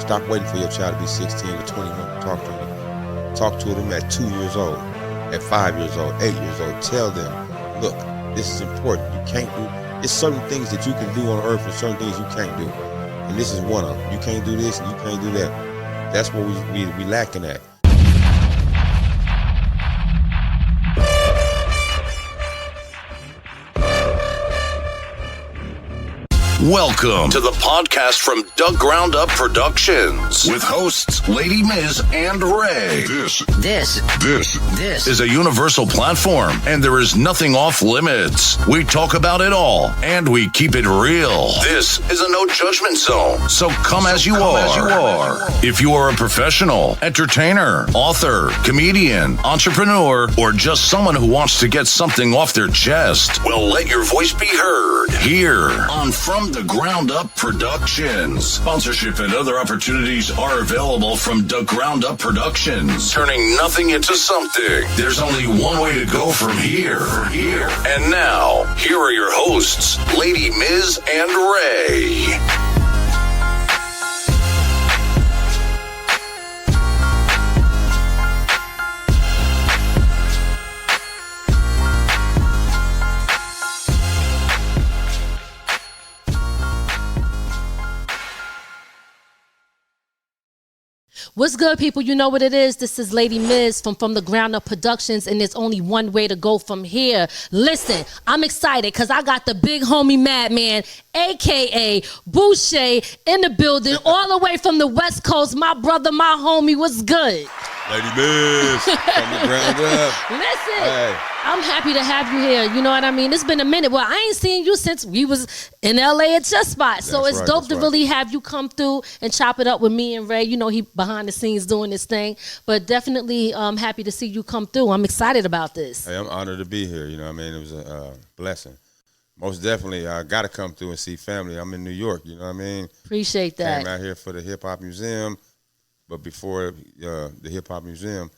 Stop waiting for your child to be 16 or 21 to talk to them. Talk to them at 2 years old, at 5 years old, 8 years old. Tell them, look, this is important. You can't do, there's certain things that you can do on earth and certain things you can't do. And this is one of them. You can't do this and you can't do that. That's what we lacking at. Welcome to the podcast from Doug Ground Up Productions with hosts Lady Miz and Ray. This is a universal platform, and there is nothing off limits. We talk about it all, and we keep it real. This is a no judgment zone, so come as you are. If you are a professional, entertainer, author, comedian, entrepreneur, or just someone who wants to get something off their chest, well, let your voice be heard here on From the Ground Up Productions. Sponsorship and other opportunities are available from the Ground Up Productions. Turning nothing into something. There's only one way to go from here. And now, here are your hosts, Lady Miz and Ray. What's good, people? You know what it is. This is Lady Miz from the Ground Up Productions, and there's only one way to go from here. Listen, I'm excited because I got the Big Homie Madman, a.k.a. Boucher, in the building, all the way from the West Coast. My brother, my homie, what's good? Lady Miz, from the ground up. Listen, hey. I'm happy to have you here. You know what I mean? It's been a minute. Well, I ain't seen you since we was in L.A. at your spot. So it's dope to really have you come through and chop it up with me and Ray. You know, he behind the scenes doing this thing. But definitely happy to see you come through. I'm excited about this. Hey, I'm honored to be here. You know what I mean? It was a blessing. Most definitely, I got to come through and see family. I'm in New York. You know what I mean? Appreciate that. Came out here for the Hip Hop Museum. But before the Hip Hop Museum,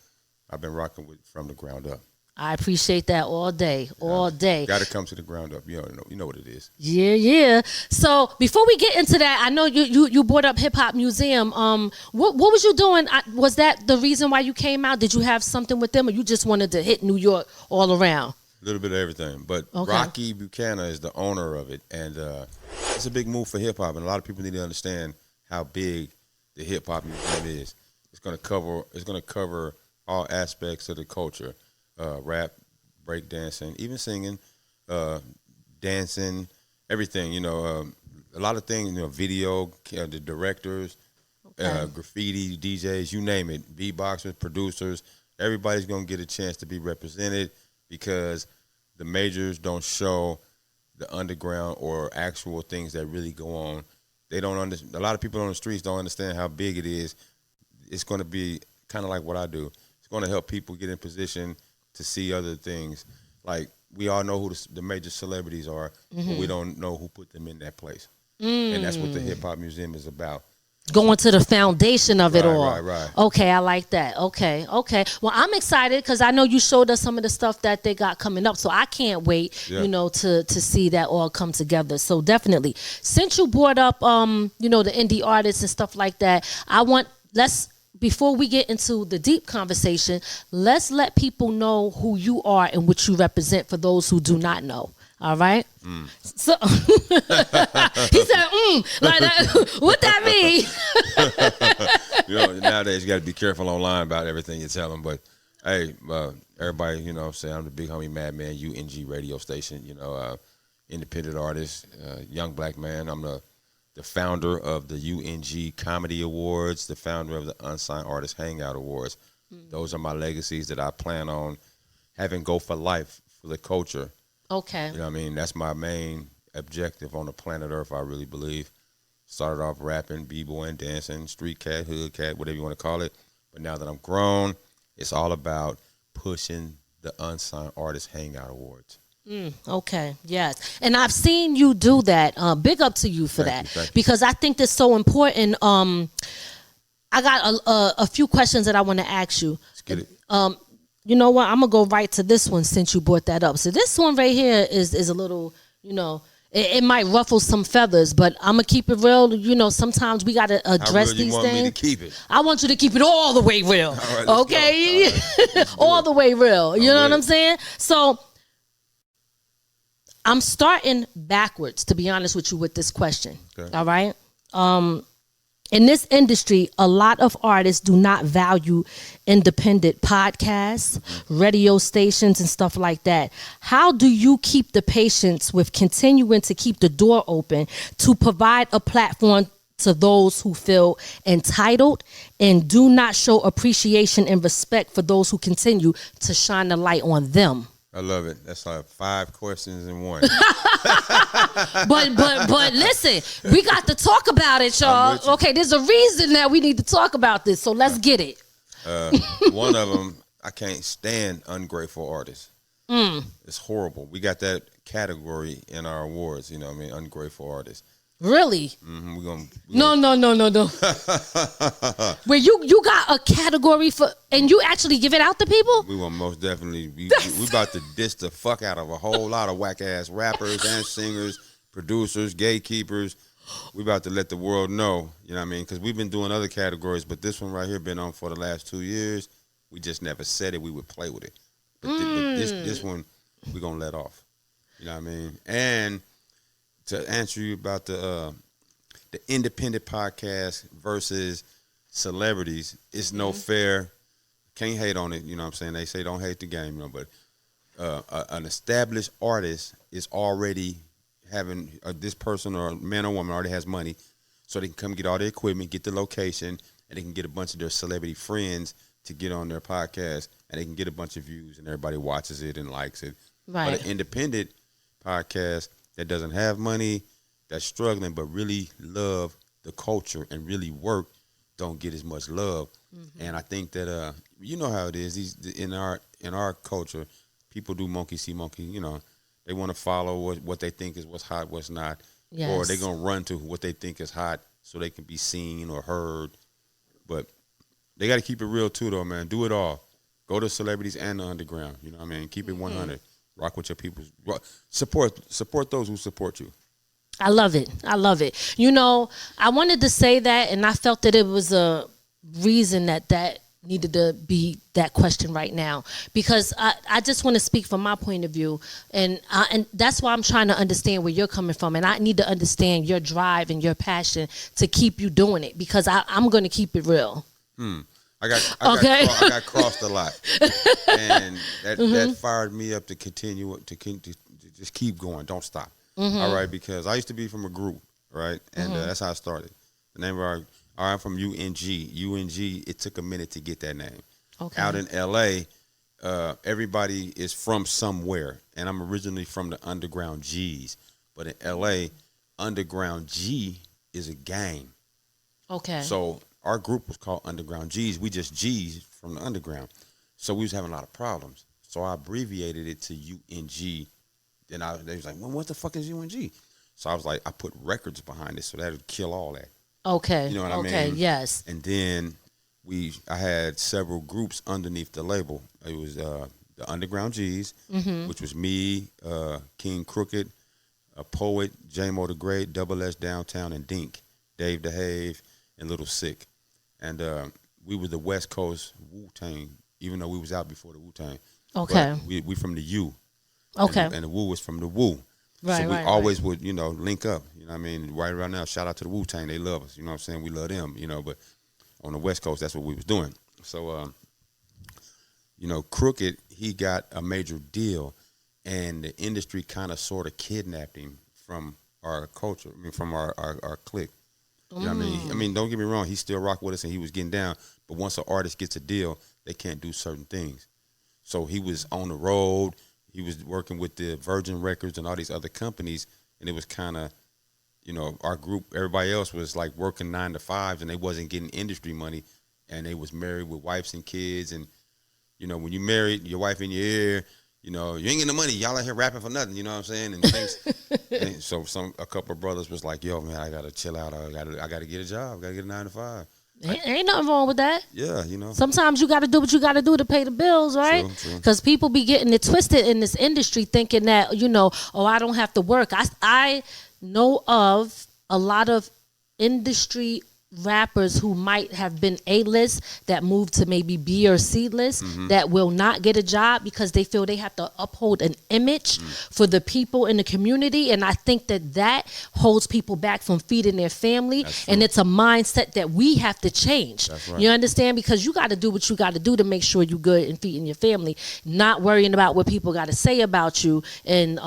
I've been rocking with From the Ground Up. I appreciate that all day. Got to come to the ground up. You know what it is. Yeah. So before we get into that, I know you brought up Hip Hop Museum. What was you doing? Was that the reason why you came out? Did you have something with them, or you just wanted to hit New York all around? A little bit of everything. But okay. Rocky Buchanan is the owner of it, and it's a big move for hip hop, and a lot of people need to understand how big the Hip Hop Museum is. It's going to cover all aspects of the culture. Rap, breakdancing, even singing, dancing, everything, a lot of things, video, the directors, graffiti, DJs, you name it, beatboxers, producers, everybody's going to get a chance to be represented because the majors don't show the underground or actual things that really go on. They don't understand. A lot of people on the streets don't understand how big it is. It's going to be kind of like what I do. It's going to help people get in position to see other things. Like, we all know who the major celebrities are, but we don't know who put them in that place. And that's what the Hip Hop Museum is about. Going to the foundation of it all. Right. Okay, I like that. Okay. Well, I'm excited because I know you showed us some of the stuff that they got coming up. So I can't wait, to see that all come together. So definitely. Since you brought up, the indie artists and stuff like that, before we get into the deep conversation, let's let people know who you are and what you represent for those who do not know. All right? So he said, like that. What that mean? Nowadays you got to be careful online about everything you tell them. But hey, everybody, say I'm the Big Homie Madman, UNG Radio station. Independent artist, young black man. I'm the founder of the UNG Comedy Awards, the founder of the Unsigned Artist Hangout Awards. Those are my legacies that I plan on having go for life for the culture. Okay. You know what I mean? That's my main objective on the planet Earth, I really believe. Started off rapping, b-boying, dancing, street cat, hood cat, whatever you want to call it. But now that I'm grown, it's all about pushing the Unsigned Artist Hangout Awards. Okay, yes. And I've seen you do that. Big up to you for Thank that. you. Because I think that's so important. I got a few questions that I want to ask you. Let's get it. You know what? I'm going to go right to this one since you brought that up. So this one right here is a little, it might ruffle some feathers, but I'm gonna keep it real. You know, sometimes we gotta address these things. How real you want me to keep it? I want you to keep it all the way real. All right, okay, all the way real. You know what I'm saying? So I'm starting backwards, to be honest with you, with this question. Okay. All right. In this industry, a lot of artists do not value independent podcasts, radio stations, and stuff like that. How do you keep the patience with continuing to keep the door open to provide a platform to those who feel entitled and do not show appreciation and respect for those who continue to shine the light on them? I love it. That's like 5 questions in one. but listen, we got to talk about it, y'all. Okay, there's a reason that we need to talk about this, so let's get it. One of them, I can't stand ungrateful artists. It's horrible. We got that category in our awards, you know what I mean, ungrateful artists. Really? Mm-hmm. No. Where you got a category for, and you actually give it out to people? We will most definitely. We about to diss the fuck out of a whole lot of whack ass rappers and singers, producers, gatekeepers. We about to let the world know, you know what I mean? Because we've been doing other categories, but this one right here been on for the last 2 years. We just never said it. We would play with it. But this one, we're going to let off. You know what I mean? And to answer you about the independent podcast versus celebrities, it's no fair. Can't hate on it. You know what I'm saying? They say don't hate the game, you know, but an established artist is already having this person or man or woman already has money, so they can come get all their equipment, get the location, and they can get a bunch of their celebrity friends to get on their podcast, and they can get a bunch of views, and everybody watches it and likes it. Right. But an independent podcast that doesn't have money, that's struggling, but really love the culture and really work, don't get as much love. And I think that you know how it is. In our culture, people do monkey see monkey. You know, they want to follow what they think is what's hot, what's not, or they're gonna run to what they think is hot so they can be seen or heard. But they got to keep it real too, though, man. Do it all. Go to celebrities and the underground. You know what I mean? Keep it 100. Rock with your people. Support those who support you. I love it. You know, I wanted to say that, and I felt that it was a reason that needed to be that question right now, because I just want to speak from my point of view, and that's why I'm trying to understand where you're coming from, and I need to understand your drive and your passion to keep you doing it, because I'm going to keep it real. I got crossed a lot, and that fired me up to continue to just keep going, don't stop. All right, because I used to be from a group, right, and that's how I started. The name of I'm from UNG. UNG. It took a minute to get that name. Okay. Out in LA, everybody is from somewhere, and I'm originally from the Underground G's, but in LA, Underground G is a gang. Okay. So our group was called Underground G's. We just G's from the underground. So we was having a lot of problems. So I abbreviated it to UNG. Then they was like, well, what the fuck is UNG? So I was like, I put records behind it so that would kill all that. Okay. You know what I mean? Okay, yes. And then I had several groups underneath the label. It was the Underground G's, which was me, King Crooked, a Poet, J-Mo the Great, Double S Downtown, and Dink, Dave DeHave, and Little Sick. And we were the West Coast Wu-Tang, even though we was out before the Wu-Tang. Okay. But we from the U. Okay. And the Wu was from the Wu. Right, so we always would, link up. You know what I mean? Right around now, shout out to the Wu-Tang. They love us. You know what I'm saying? We love them, but on the West Coast, that's what we was doing. So, Crooked, he got a major deal, and the industry kind of sort of kidnapped him from our culture, from our clique. You know what I mean? I mean, don't get me wrong, he still rock with us and he was getting down, but once an artist gets a deal, they can't do certain things. So he was on the road, he was working with the Virgin Records and all these other companies, and it was kind of, our group, everybody else was like working 9 to 5s and they wasn't getting industry money, and they was married with wives and kids, and, when you married, your wife in your ear, you ain't getting the money. Y'all out here rapping for nothing. You know what I'm saying? And things. So a couple of brothers was like, "Yo, man, I gotta chill out. I gotta get a job. I gotta get a 9 to 5." Ain't nothing wrong with that. Yeah, Sometimes you got to do what you got to do to pay the bills, right? True. Because people be getting it twisted in this industry, thinking that I don't have to work. I know of a lot of industry rappers who might have been A-list that moved to maybe B or C list that will not get a job because they feel they have to uphold an image for the people in the community, and I think that holds people back from feeding their family, and it's a mindset that we have to change. Right. You understand? Because you got to do what you got to do to make sure you're good and feeding your family, not worrying about what people got to say about you and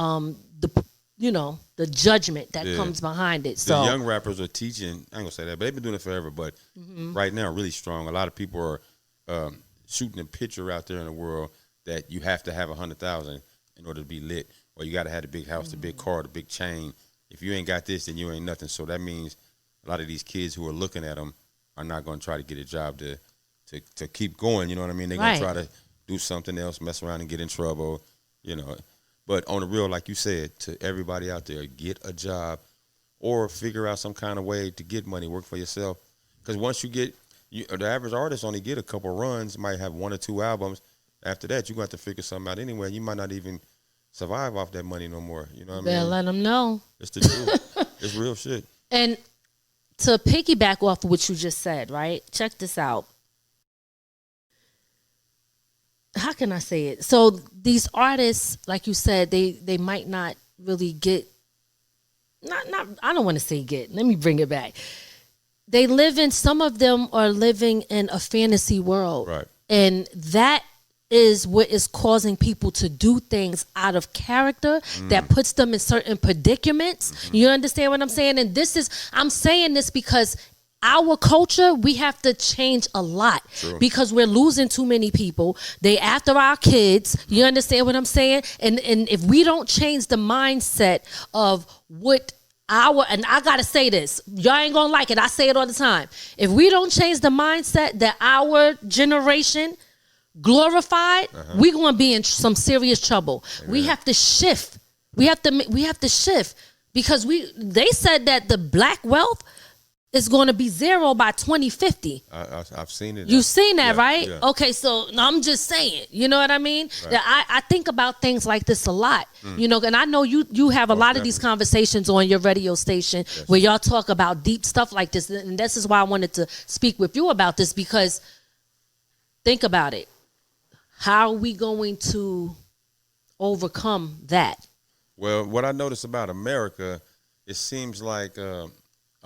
the judgment that comes behind it. So the young rappers are teaching. I ain't gonna say that, but they've been doing it forever. But right now, really strong. A lot of people are shooting a picture out there in the world that you have to have 100,000 in order to be lit, or you got to have the big house, the big car, the big chain. If you ain't got this, then you ain't nothing. So that means a lot of these kids who are looking at them are not going to try to get a job to keep going. You know what I mean? They're going to try to do something else, mess around and get in trouble. But on the real, like you said, to everybody out there, get a job or figure out some kind of way to get money, work for yourself. Because once the average artist only get a couple runs, might have 1 or 2 albums. After that, you're going to have to figure something out anyway. You might not even survive off that money no more. You know what I mean? Better let them know. It's the truth. It's real shit. And to piggyback off of what you just said, right? Check this out. How can I say it? So these artists, like you said, they might not really get, I don't want to say get. Let me bring it back. Some of them are living in a fantasy world. Right. And that is what is causing people to do things out of character that puts them in certain predicaments. You understand what I'm saying? And I'm saying this because our culture, we have to change a lot. True. Because we're losing too many people. They after our kids. You understand what I'm saying? And if we don't change the mindset of what and I gotta say this, y'all ain't gonna like it, I say it all the time. If we don't change the mindset that our generation glorified, we gonna be in some serious trouble. Amen. We have to shift. We have to shift because they said that the black wealth is going to be 0 by 2050. I've seen it. You've seen that, right? Yeah. Okay, so I'm just saying, you know what I mean? Right. That I think about things like this a lot, and I know you have a lot of these conversations on your radio station where y'all talk about deep stuff like this, and this is why I wanted to speak with you about this, because think about it. How are we going to overcome that? Well, what I notice about America, it seems like a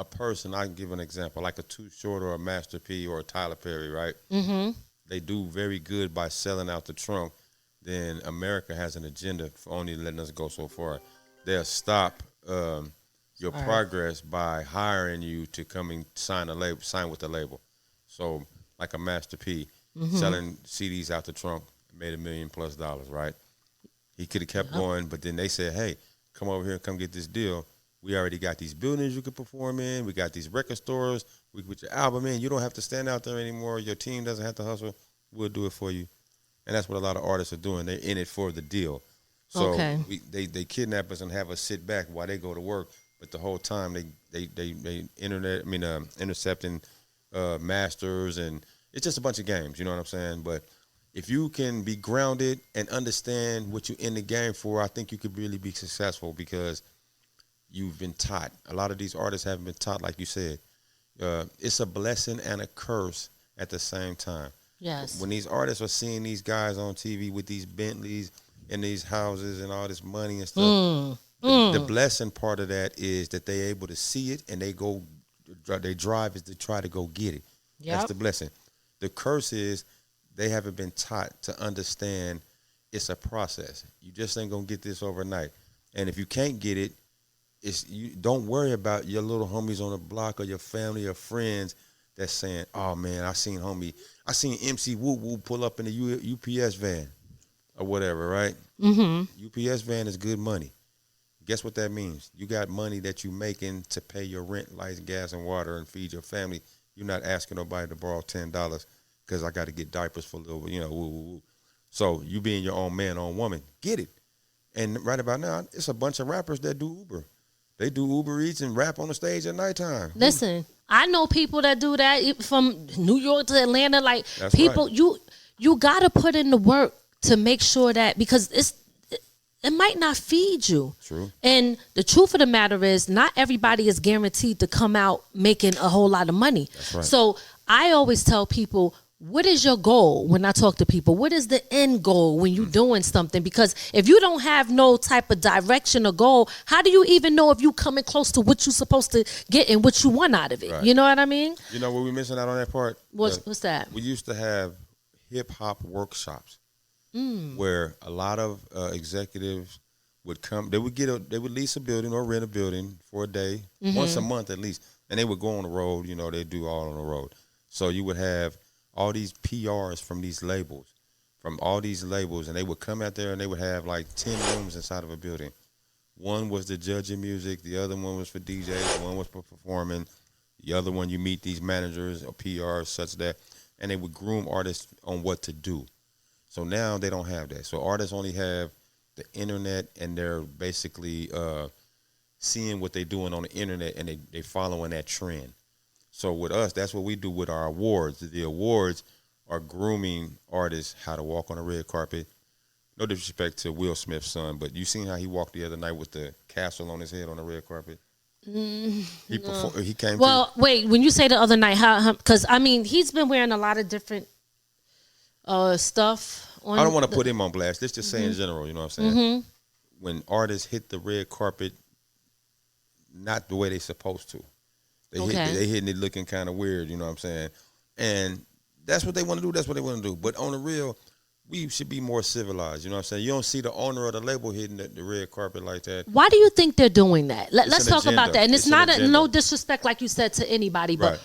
person, I can give an example, like a Too Short or a Master P or a Tyler Perry, right? Mm-hmm. They do very good by selling out the trunk. Then America has an agenda for only letting us go so far. They'll stop your progress by hiring you to come and sign with the label. So like a Master P, selling CDs out the trunk, made $1 million+ right? He could have kept going, but then they said, hey, come over here and come get this deal. We already got these buildings you can perform in. We got these record stores. We put your album in. You don't have to stand out there anymore. Your team doesn't have to hustle. We'll do it for you. And that's what a lot of artists are doing. They're in it for the deal. So they kidnap us and have us sit back while they go to work. But the whole time they intercepting masters, and it's just a bunch of games. You know what I'm saying? But if you can be grounded and understand what you're in the game for, I think you could really be successful because you've been taught. A lot of these artists haven't been taught, like you said. It's a blessing and a curse at the same time. Yes. When these artists are seeing these guys on TV with these Bentleys and these houses and all this money and stuff, the blessing part of that is that they're able to see it and they drive is to try to go get it. Yep. That's the blessing. The curse is they haven't been taught to understand it's a process. You just ain't going to get this overnight. And if you can't get it, you don't worry about your little homies on the block or your family or friends that's saying, oh man, I seen MC Woo Woo pull up in the UPS van or whatever, right? Mm-hmm. UPS van is good money. Guess what that means? You got money that you making to pay your rent, lights, gas, and water and feed your family. You're not asking nobody to borrow $10 because I got to get diapers for a little, woo, woo, woo. So you being your own man, own woman, get it. And right about now, it's a bunch of rappers that do Uber. They do Uber Eats and rap on the stage at nighttime. Listen, I know people that do that from New York to Atlanta. Like That's people, right. you got to put in the work to make sure that, because it might not feed you. True. And the truth of the matter is, not everybody is guaranteed to come out making a whole lot of money. That's right. So I always tell people, what is your goal when I talk to people? What is the end goal when you're doing something? Because if you don't have no type of direction or goal, how do you even know if you coming close to what you're supposed to get and what you want out of it? Right. You know what I mean? You know what we're missing out on that part? What's that? We used to have hip-hop workshops where a lot of executives would come. They would lease a building or rent a building for a day, once a month at least, and they would go on the road. You know, they do all on the road. So you would have all these PRs from these labels, and they would come out there and they would have like 10 rooms inside of a building. One was the judging music, the other one was for DJs, one was for performing, the other one you meet these managers or PRs such that, and they would groom artists on what to do. So now they don't have that. So artists only have the internet, and they're basically seeing what they're doing on the internet, and they following that trend. So with us, that's what we do with our awards. The awards are grooming artists how to walk on a red carpet. No disrespect to Will Smith's son, but you seen how he walked the other night with the castle on his head on the red carpet? He came. Well, wait. When you say the other night, how? Because I mean, he's been wearing a lot of different stuff. I don't want to put him on blast. Let's just say in general, you know what I'm saying? When artists hit the red carpet, not the way they supposed to. They hitting it looking kind of weird, you know what I'm saying? And that's what they want to do. That's what they want to do. But on the real, we should be more civilized, you know what I'm saying? You don't see the owner of the label hitting the red carpet like that. Why do you think they're doing that? Let's talk about that. And it's not no disrespect, like you said, to anybody, but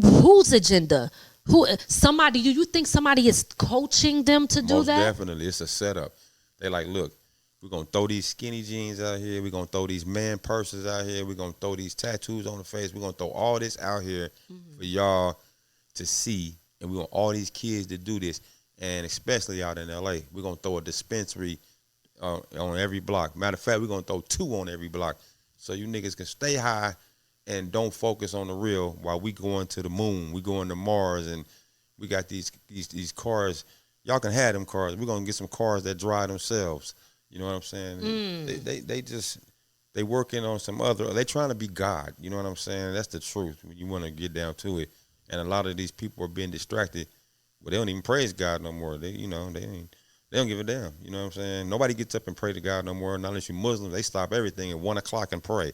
whose agenda? Somebody? You think somebody is coaching them to do that? Most definitely. It's a setup. They're like, look, we're going to throw these skinny jeans out here. We're going to throw these man purses out here. We're going to throw these tattoos on the face. We're going to throw all this out here for y'all to see. And we want all these kids to do this. And especially out in L.A., we're going to throw a dispensary on every block. Matter of fact, we're going to throw 2 on every block. So you niggas can stay high and don't focus on the real while we going to the moon. We going to Mars, and we got these cars. Y'all can have them cars. We're going to get some cars that drive themselves. You know what I'm saying? They working on some other. They trying to be God. You know what I'm saying? That's the truth when you want to get down to it. And a lot of these people are being distracted. Well, they don't even praise God no more. They don't give a damn. You know what I'm saying? Nobody gets up and pray to God no more. Not unless you're Muslim. They stop everything at 1:00 and pray.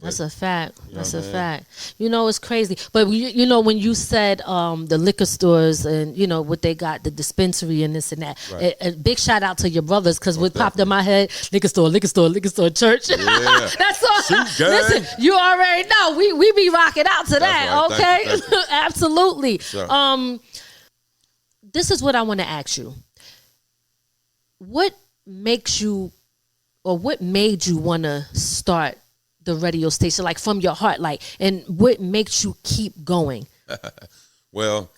That's a fact. That's a fact. You know, it's crazy. But, you know, when you said the liquor stores and, you know, what they got, the dispensary and this and that, right. a big shout out to your brothers, because what popped in my head, liquor store, church. Yeah. That's all. Listen, you already know. We be rocking out to that, right. okay? Thank you. Absolutely. Sure. This is what I want to ask you. What makes you, or what made you want to start the radio station, like from your heart, like, and what makes you keep going? Well,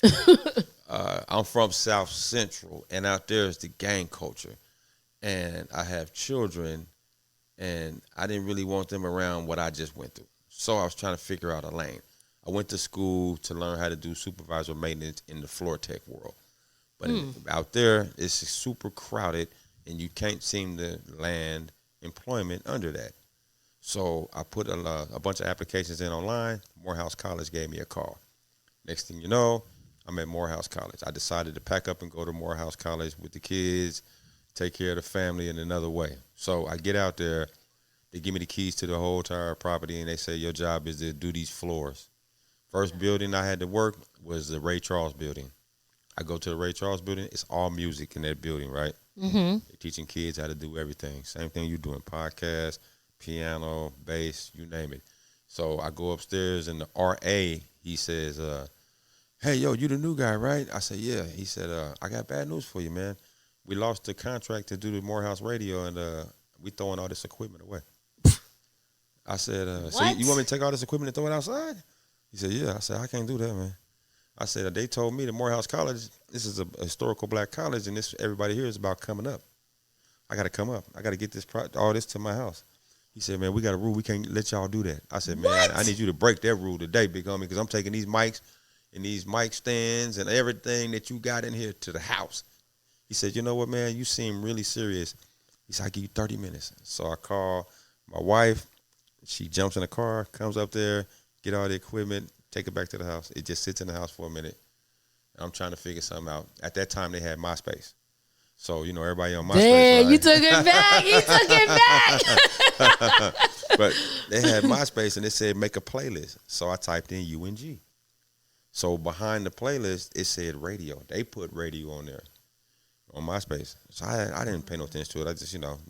I'm from South Central, and out there is the gang culture, and I have children, and I didn't really want them around what I just went through. So I was trying to figure out a lane. I went to school to learn how to do supervisor maintenance in the floor tech world, but out there it's super crowded, and you can't seem to land employment under that. So I put a bunch of applications in online. Morehouse College gave me a call. Next thing you know, I'm at Morehouse College. I decided to pack up and go to Morehouse College with the kids, take care of the family in another way. So I get out there. They give me the keys to the whole entire property, and they say, your job is to do these floors. First building I had to work was the Ray Charles building. I go to the Ray Charles building. It's all music in that building, right? They're teaching kids how to do everything. Same thing you doing, podcasts, piano, bass, you name it. So I go upstairs, and the RA, he says, hey, yo, you the new guy, right? I said, yeah. He said, I got bad news for you, man. We lost the contract to do the Morehouse Radio, and we throwing all this equipment away. I said, so you want me to take all this equipment and throw it outside? He said, yeah. I said, I can't do that, man. I said, they told me that Morehouse College, this is a historical black college, and this everybody here is about coming up. I got to come up. I got to get all this to my house. He said, man, we got a rule. We can't let y'all do that. I said, man, I need you to break that rule today, Big Homie, because I'm taking these mics and these mic stands and everything that you got in here to the house. He said, you know what, man, you seem really serious. He said, I give you 30 minutes. So I call my wife. She jumps in the car, comes up there, get all the equipment, take it back to the house. It just sits in the house for a minute. I'm trying to figure something out. At that time, they had MySpace. So, everybody on MySpace. Damn, right? You took it back. He took it back. But they had MySpace, and it said make a playlist. So I typed in UNG. So behind the playlist, it said radio. They put radio on there on MySpace. So I didn't pay no attention to it. I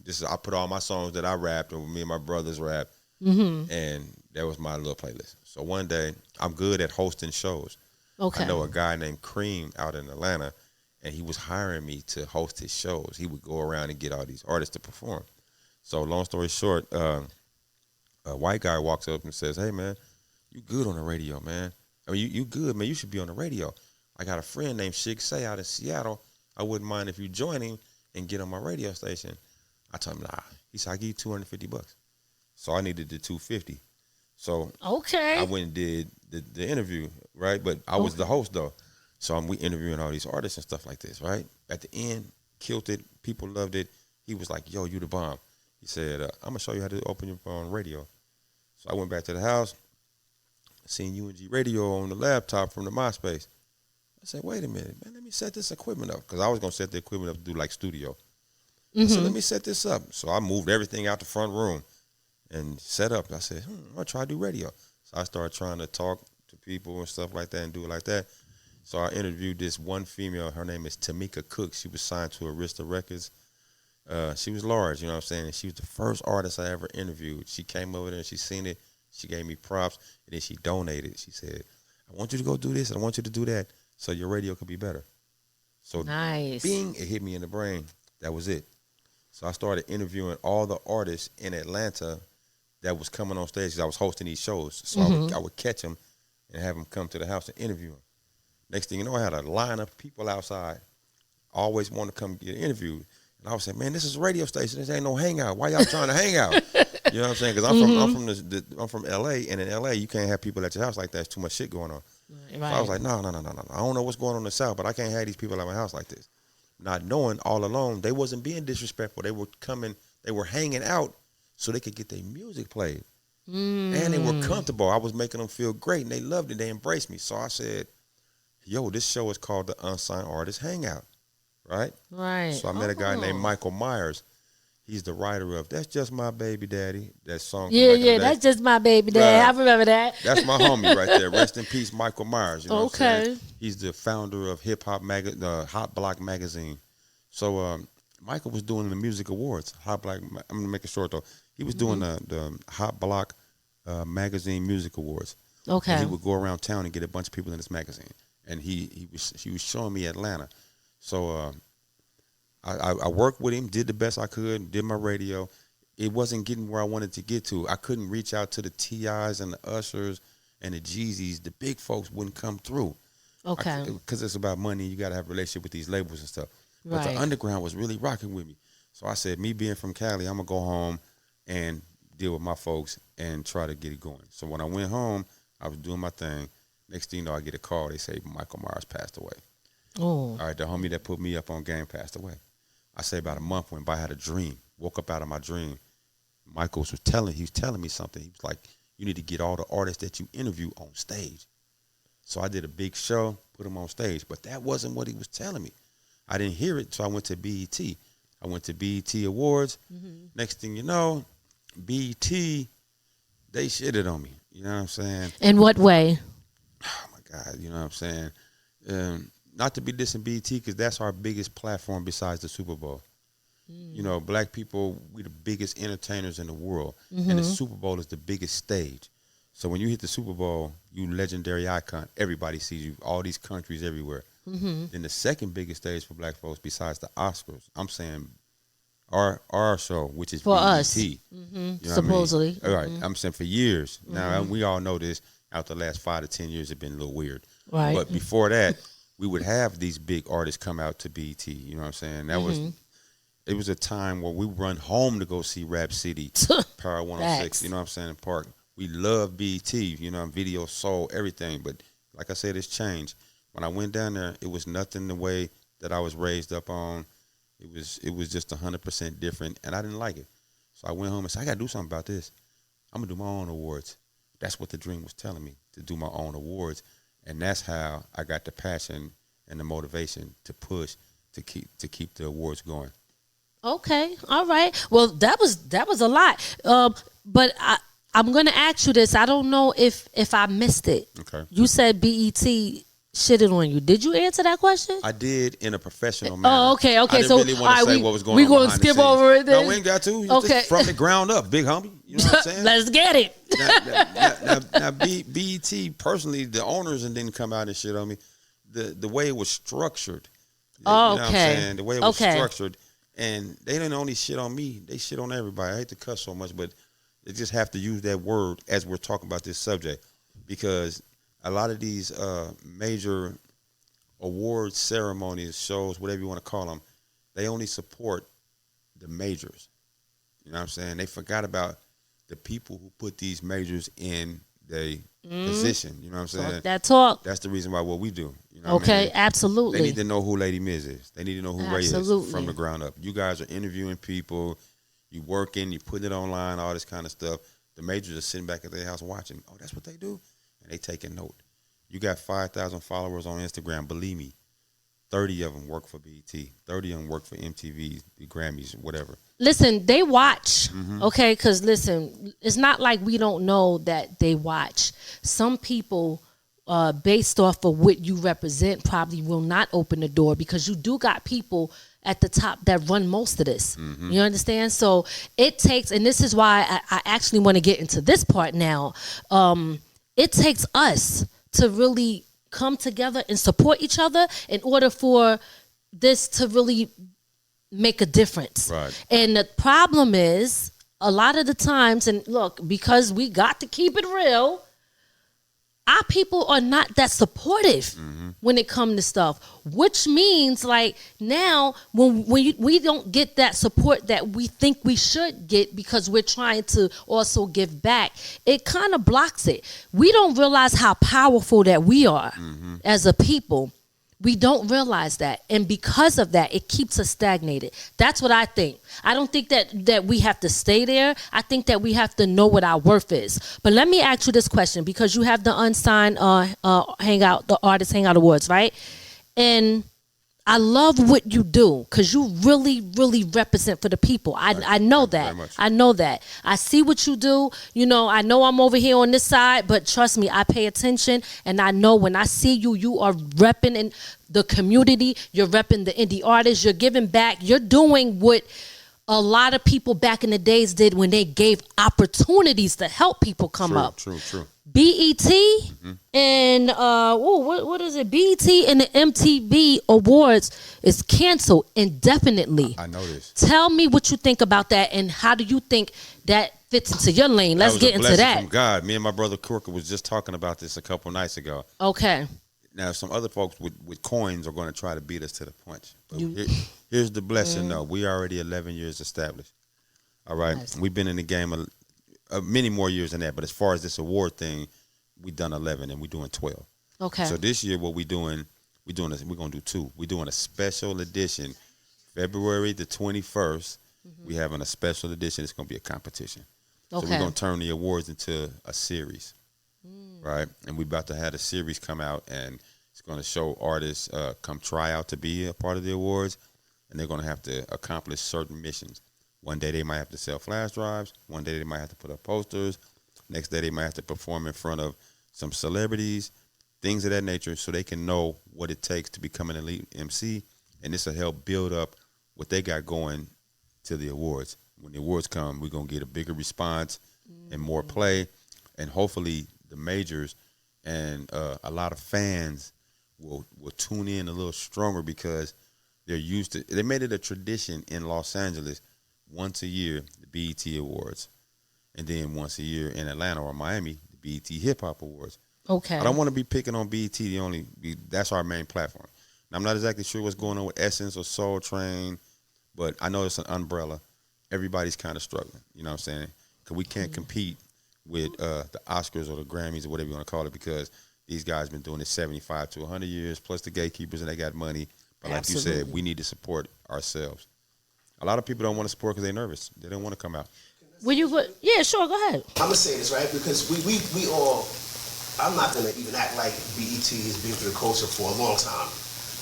just, I put all my songs that I rapped, or me and my brothers rapped, and that was my little playlist. So one day, I'm good at hosting shows. Okay. I know a guy named Cream out in Atlanta, and he was hiring me to host his shows. He would go around and get all these artists to perform. So long story short, a white guy walks up and says, hey, man, you good on the radio, man. I mean, you good, man. You should be on the radio. I got a friend named Shig Say out in Seattle. I wouldn't mind if you join him and get on my radio station. I told him, nah. He said, I'll give you $250. So I needed the $250. So I went and did the interview, right? But I was the host, though. So we interviewing all these artists and stuff like this, right? At the end, killed it. People loved it. He was like, yo, you the bomb. He said, I'm going to show you how to open your phone radio. So I went back to the house, seen UNG Radio on the laptop from the MySpace. I said, wait a minute, man, let me set this equipment up. Because I was going to set the equipment up to do like studio. I said, let me set this up. So I moved everything out the front room and set up. I said, I'm going to try to do radio. So I started trying to talk to people and stuff like that and do it like that. So I interviewed this one female. Her name is Tamika Cook. She was signed to Arista Records. She was large, you know what I'm saying? And she was the first artist I ever interviewed. She came over there and she seen it. She gave me props, and then she donated. She said, I want you to go do this, and I want you to do that so your radio could be better. So nice. Bing, it hit me in the brain. That was it. So I started interviewing all the artists in Atlanta that was coming on stage because I was hosting these shows. So I would catch them and have them come to the house and interview them. Next thing you know, I had a line of people outside always want to come get interviewed. And I was saying, man, this is a radio station. This ain't no hangout. Why y'all trying to hang out? You know what I'm saying? Because I'm from L.A., and in L.A., you can't have people at your house like that. There's too much shit going on. Right. So I was like, no. I don't know what's going on in the South, but I can't have these people at my house like this. Not knowing all along, they wasn't being disrespectful. They were coming, they were hanging out so they could get their music played. And they were comfortable. I was making them feel great, and they loved it. They embraced me. So I said, yo, this show is called the Unsigned Artist Hangout, right? Right. So I met a guy named Michael Myers. He's the writer of That's Just My Baby Daddy, that song. Yeah, That's Just My Baby Daddy. Right. I remember that. That's my homie right there. Rest in peace, Michael Myers. You know what I'm saying? He's the founder of Hot Block Magazine. So Michael was doing the music awards. I'm going to make it short, though. He was doing the Hot Block Magazine Music Awards. Okay. And he would go around town and get a bunch of people in this magazine. And he was showing me Atlanta. So I worked with him, did the best I could, did my radio. It wasn't getting where I wanted to get to. I couldn't reach out to the T.I.s and the Ushers and the Jeezys. The big folks wouldn't come through. Okay. Because it's about money. You got to have a relationship with these labels and stuff. But the underground was really rocking with me. So I said, me being from Cali, I'm going to go home and deal with my folks and try to get it going. So when I went home, I was doing my thing. Next thing you know, I get a call. They say Michael Myers passed away. Oh. All right, the homie that put me up on game passed away. I say about a month went by, I had a dream. Woke up out of my dream. Michael was telling me something. He was like, you need to get all the artists that you interview on stage. So I did a big show, put them on stage. But that wasn't what he was telling me. I didn't hear it, so I went to BET. I went to BET Awards. Next thing you know, BET, they shitted on me. You know what I'm saying? In what way? Oh, my God. You know what I'm saying? Not to be dissing BET, because that's our biggest platform besides the Super Bowl. You know, black people, we the biggest entertainers in the world. And the Super Bowl is the biggest stage. So when you hit the Super Bowl, you legendary icon. Everybody sees you, all these countries everywhere. Then the second biggest stage for black folks besides the Oscars, I'm saying our show, which is for BET. us. You know supposedly. All right, I'm saying for years. Now, we all know this. After the last 5 to 10 years, it's been a little weird. Right. But before that, we would have these big artists come out to BET. You know what I'm saying? That was, it was a time where we run home to go see Rap City, Power 106. You know what I'm saying? In Park. We love BET. You know, video, soul, everything. But like I said, it's changed. When I went down there, it was nothing the way that I was raised up on. It was just 100% different, and I didn't like it. So I went home and said, I got to do something about this. I'm going to do my own awards. That's what the dream was telling me, to do my own awards. And that's how I got the passion and the motivation to push to keep the awards going. Okay, all right. Well, that was a lot. But I'm going to ask you this. I don't know if I missed it. Okay. You said BET shitted on you. Did you answer that question? I did, in a professional manner. Oh, okay. I didn't really want to say what was going on. We going to skip over it then? No, we ain't got to. Okay. Just from the ground up, big homie. You know what I'm saying? Let's get it. Now, BET, personally, the owners didn't come out and shit on me. The way it was structured. You know what I'm saying? The way it was structured. And they didn't only shit on me. They shit on everybody. I hate to cuss so much, but they just have to use that word as we're talking about this subject, because a lot of these major award ceremonies, shows, whatever you want to call them, they only support the majors. You know what I'm saying? They forgot about the people who put these majors in the position. You know what I'm saying? Talk. That's the reason why what we do. You know what I mean? Absolutely. They need to know who Lady Miz is. They need to know who Ray is from the ground up. You guys are interviewing people. You working. You putting it online, all this kind of stuff. The majors are sitting back at their house watching. Oh, that's what they do? And they taking note. You got 5,000 followers on Instagram. Believe me, 30 of them work for BET. 30 of them work for MTV, the Grammys, whatever. Listen, they watch, okay? Because, listen, it's not like we don't know that they watch. Some people, based off of what you represent, probably will not open the door, because you do got people at the top that run most of this. You understand? So it takes, and this is why I actually want to get into this part now. It takes us to really come together and support each other in order for this to really make a difference. Right. And the problem is, a lot of the times, and look, because we got to keep it real, our people are not that supportive when it comes to stuff, which means, like, now when we don't get that support that we think we should get, because we're trying to also give back, it kind of blocks it. We don't realize how powerful that we are as a people. We don't realize that. And because of that, it keeps us stagnated. That's what I think. I don't think that we have to stay there. I think that we have to know what our worth is. But let me ask you this question, because you have the unsigned the Artist Hangout Awards, right? And I love what you do, because you really, really represent for the people. I know that. I know that. I see what you do. You know, I know I'm over here on this side, but trust me, I pay attention, and I know when I see you, you are repping in the community. You're repping the indie artists. You're giving back. You're doing what a lot of people back in the days did when they gave opportunities to help people come up. True. BET and what is it? BET and the MTV Awards is canceled indefinitely. I know this. Tell me what you think about that, and how do you think that fits into your lane? Let's get into that. From God, me and my brother Corker was just talking about this a couple nights ago. Okay. Now, some other folks with coins are going to try to beat us to the punch. But here's the blessing, though. We already 11 years established. All right? Nice. We've been in the game many more years than that. But as far as this award thing, we've done 11, and we're doing 12. Okay. So this year, what we're going to do 2. We're doing a special edition. February the 21st, we're having a special edition. It's going to be a competition. Okay. So we're going to turn the awards into a series. Right, and we're about to have a series come out, and it's going to show artists come try out to be a part of the awards, and they're going to have to accomplish certain missions. One day they might have to sell flash drives. One day they might have to put up posters. Next day they might have to perform in front of some celebrities, things of that nature, so they can know what it takes to become an elite MC, and this will help build up what they got going to the awards. When the awards come, we're going to get a bigger response and more play, and hopefully the majors and a lot of fans will tune in a little stronger, because they're used to. They made it a tradition in Los Angeles, once a year the BET Awards, and then once a year in Atlanta or Miami the BET Hip Hop Awards. Okay. I don't want to be picking on BET. That's our main platform. Now, I'm not exactly sure what's going on with Essence or Soul Train, but I know it's an umbrella. Everybody's kind of struggling. You know what I'm saying? Because we can't compete with the Oscars or the Grammys or whatever you want to call it, because these guys been doing it 75 to 100 years, plus the gatekeepers, and they got money. But like you said, we need to support ourselves. A lot of people don't want to support because they're nervous. They don't want to come out. Yeah, sure, go ahead. I'm gonna say this, right? Because we all, I'm not gonna even act like BET has been through the culture for a long time,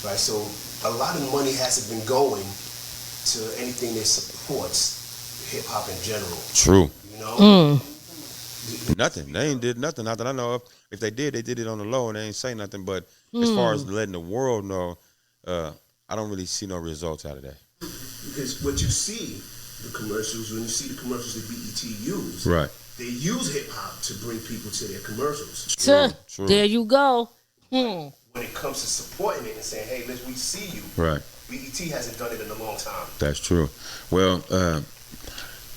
right? So a lot of money hasn't been going to anything that supports hip hop in general. True. You know. Nothing. They ain't did nothing. Not that I know of. If they did it on the low, and they ain't say nothing. But as far as letting the world know, I don't really see no results out of that. Because what you see, the commercials, when you see the commercials that BET use, right? They use hip hop to bring people to their commercials. True. There you go. When it comes to supporting it and saying, "Hey, we see you," right? BET hasn't done it in a long time. That's true. Well,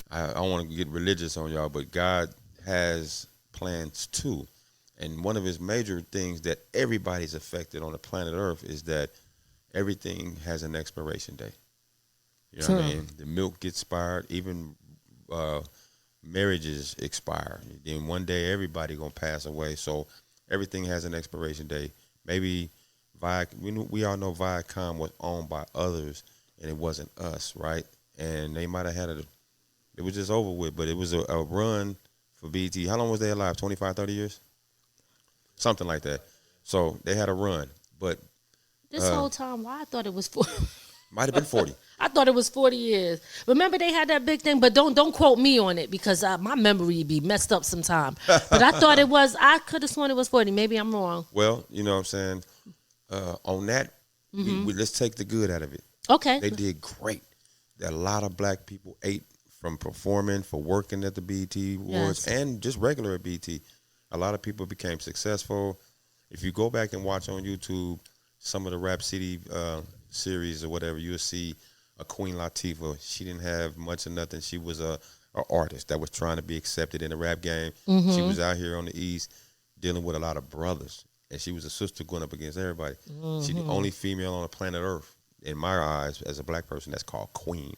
I don't want to get religious on y'all, but God has plans too. And one of his major things that everybody's affected on the planet Earth is that everything has an expiration date. You know what I mean? The milk gets expired, even marriages expire. Then one day everybody gonna pass away. So everything has an expiration date. Maybe we all know Viacom was owned by others and it wasn't us, right? And they might have had it was just over with, but it was a run for BET. How long was they alive? 25, 30 years? Something like that. So they had a run, but this whole time, I thought it was 40. Might have been 40. I thought it was 40 years. Remember they had that big thing, but don't quote me on it because my memory be messed up sometime. But I thought I could have sworn it was 40. Maybe I'm wrong. Well, you know what I'm saying? On that, let's take the good out of it. Okay. They did great. A lot of black people ate from performing, for working at the BET Awards, and just regular at BET. A lot of people became successful. If you go back and watch on YouTube some of the Rap City series or whatever, you'll see a Queen Latifah. She didn't have much of nothing. She was a artist that was trying to be accepted in the rap game. She was out here on the East dealing with a lot of brothers, and she was a sister going up against everybody. She's the only female on the planet Earth, in my eyes, as a black person, that's called Queen.